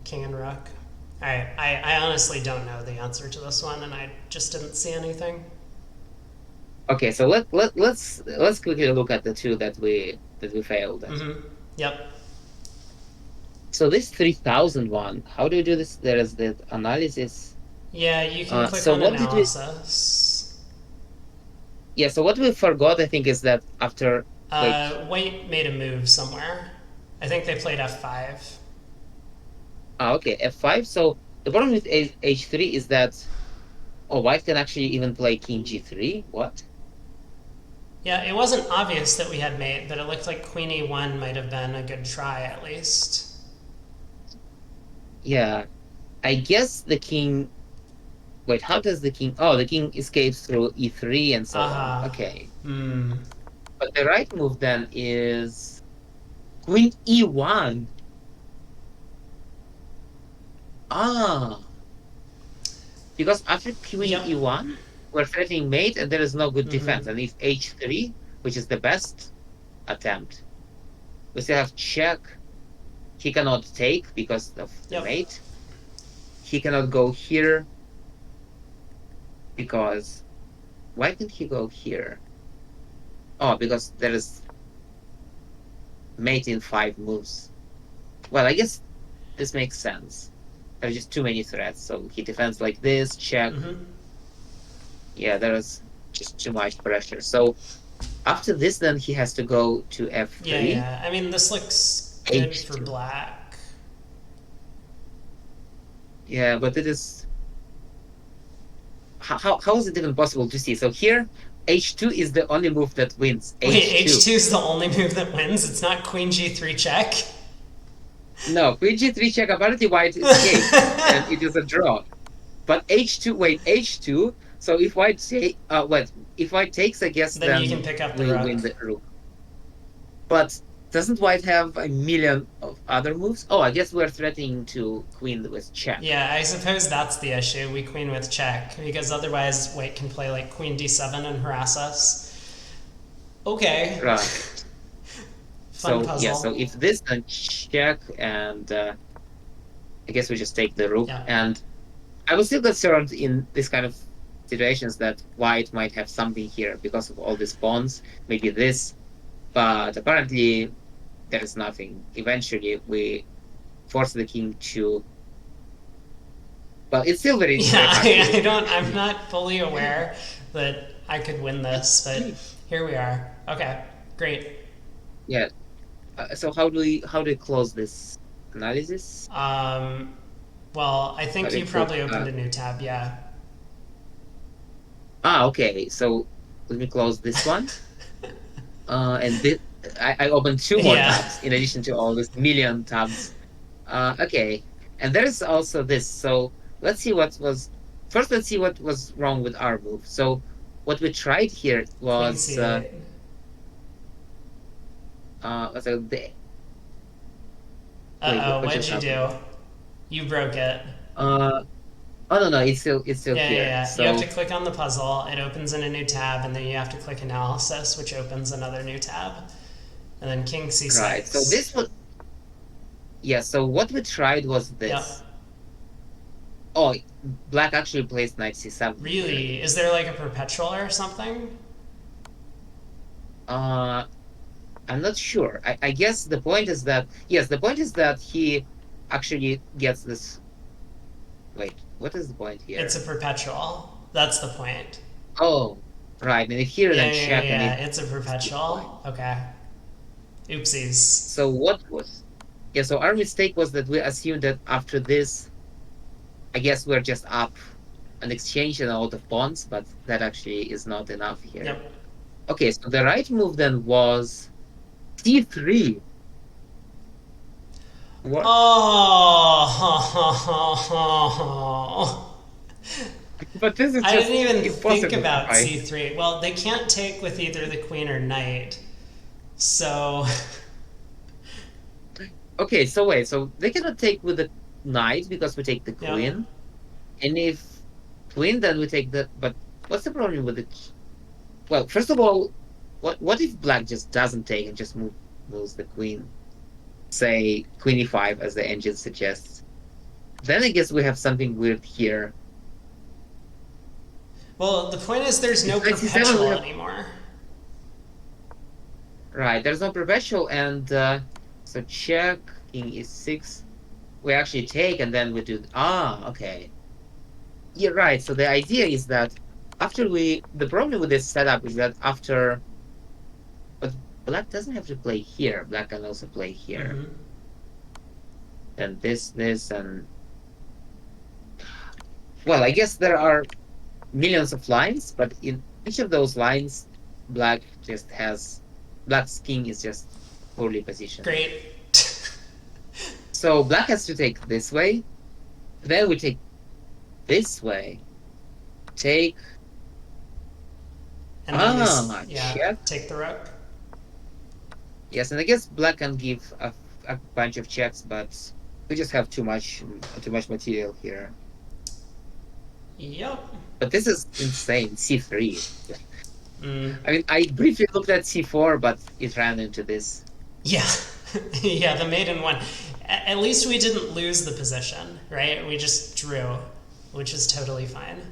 king and rook. I honestly don't know the answer to this one, and I just didn't see anything. okay, so let's quickly look at the two that we failed at. Yep. So this 3001, how do you do this? There is the analysis. Yeah, you can click So on what did we? analysis. Yeah, so what we forgot, I think, is that after. Wait, White made a move somewhere. I think they played f5. okay, f5. So the problem with h3 is that white can actually even play king g3. What? Yeah, it wasn't obvious that we had mate, but it looked like queen e1 might have been a good try at least. Yeah, I guess the king. Wait, how does the king? Oh, the king escapes through e3 and so on. Okay, but the right move then is queen e1. Ah, because after queen Yep. e1, we're threatening mate, and there is no good defense. And if h3, which is the best attempt, we still have check. He cannot take because of the Yep. mate. He cannot go here because why can't he go here? Oh, because there is mate in 5 moves. Well, I guess this makes sense. There's just too many threats, so he defends like this, check. Yeah, there is just too much pressure. So after this, then he has to go to f3. Yeah. I mean, this looks good H2. for black. Yeah, but it is. How is it even possible to see? So here, h2 is the only move that wins. Wait, h2 is the only move that wins? It's not queen g3 check? No, queen g3 check, apparently white escaped, and it is a draw. But h2, wait, h2. So if white take, if white takes, I guess then you can pick up the we rook. win the rook. But doesn't white have a million of other moves? Oh, I guess we're threatening to queen with check. Yeah, I suppose that's the issue. We queen with check, because otherwise white can play like queen d7 and harass us. Okay. Right. Fun So puzzle. yeah, so if this, then check, and I guess we just take the rook. Yeah. And I was still concerned in this kind of situations that white might have something here because of all these pawns, maybe this, but apparently there is nothing. Eventually, we force the king to. Well, it's still very. Yeah, very I don't. I'm not fully aware that I could win this, but here we are. Okay, great. Yeah. So how do we close this analysis? Well, I think How do you you probably put, opened a new tab. Yeah. Okay. So let me close this one. And this, I opened 2 more Yeah. tabs in addition to all these million tabs. Okay, and there's also this. So let's see what was first. Let's see what was wrong with our move. So what we tried here Queen was c8. so the. Uh-oh, what what'd just you do? happened? You broke it. Oh no, it's still Yeah, here. yeah. So You have to click on the puzzle. It opens in a new tab, and then you have to click analysis, which opens another new tab, and then king c6. right. So this was. Yeah. So what we tried was this. Yep. Oh, black actually plays knight c7. Really? Is there like a perpetual or something? I'm not sure. I guess the point is that yes, the point is that he actually gets this. Wait, what is the point here? It's a perpetual. That's the point. Oh, right. And if here Yeah, then check yeah. and It's a perpetual. Okay. Oopsies. so what was? Yeah. So our mistake was that we assumed that after this, I guess we're just up an exchange and a lot of pawns, but that actually is not enough here. Yep. Okay, so the right move then was c3. What? Oh, But this is I just didn't even think impossible to about fight. c3. Well, they can't take with either the queen or knight. So, Okay, so wait, so they cannot take with the knight because we take the yep. queen. And if queen, then we take the. But what's the problem with it? Well, first of all, what if black just doesn't take and just moves the queen? Say queen e5 as the engine suggests. Then I guess we have something weird here. Well, the point is there's no If knight c7, we perpetual have anymore. right. There's no perpetual, and so check king e6. We actually take, and then we do. Okay. You're right. So the idea is that the problem with this setup is that after, but black doesn't have to play here. Black can also play here. Mm-hmm. And this, and well, I guess there are millions of lines, but in each of those lines, black just has black's king is just poorly positioned. Great. So black has to take this way. Then we take this way. Take And then check. take the rook. Yes, and I guess black can give a bunch of checks, but we just have too much material here. Yep. But this is insane. C3. Mm. I mean, I briefly looked at C4, but it ran into this. Yeah. Yeah, the maiden one. At least we didn't lose the position, right? We just drew, which is totally fine.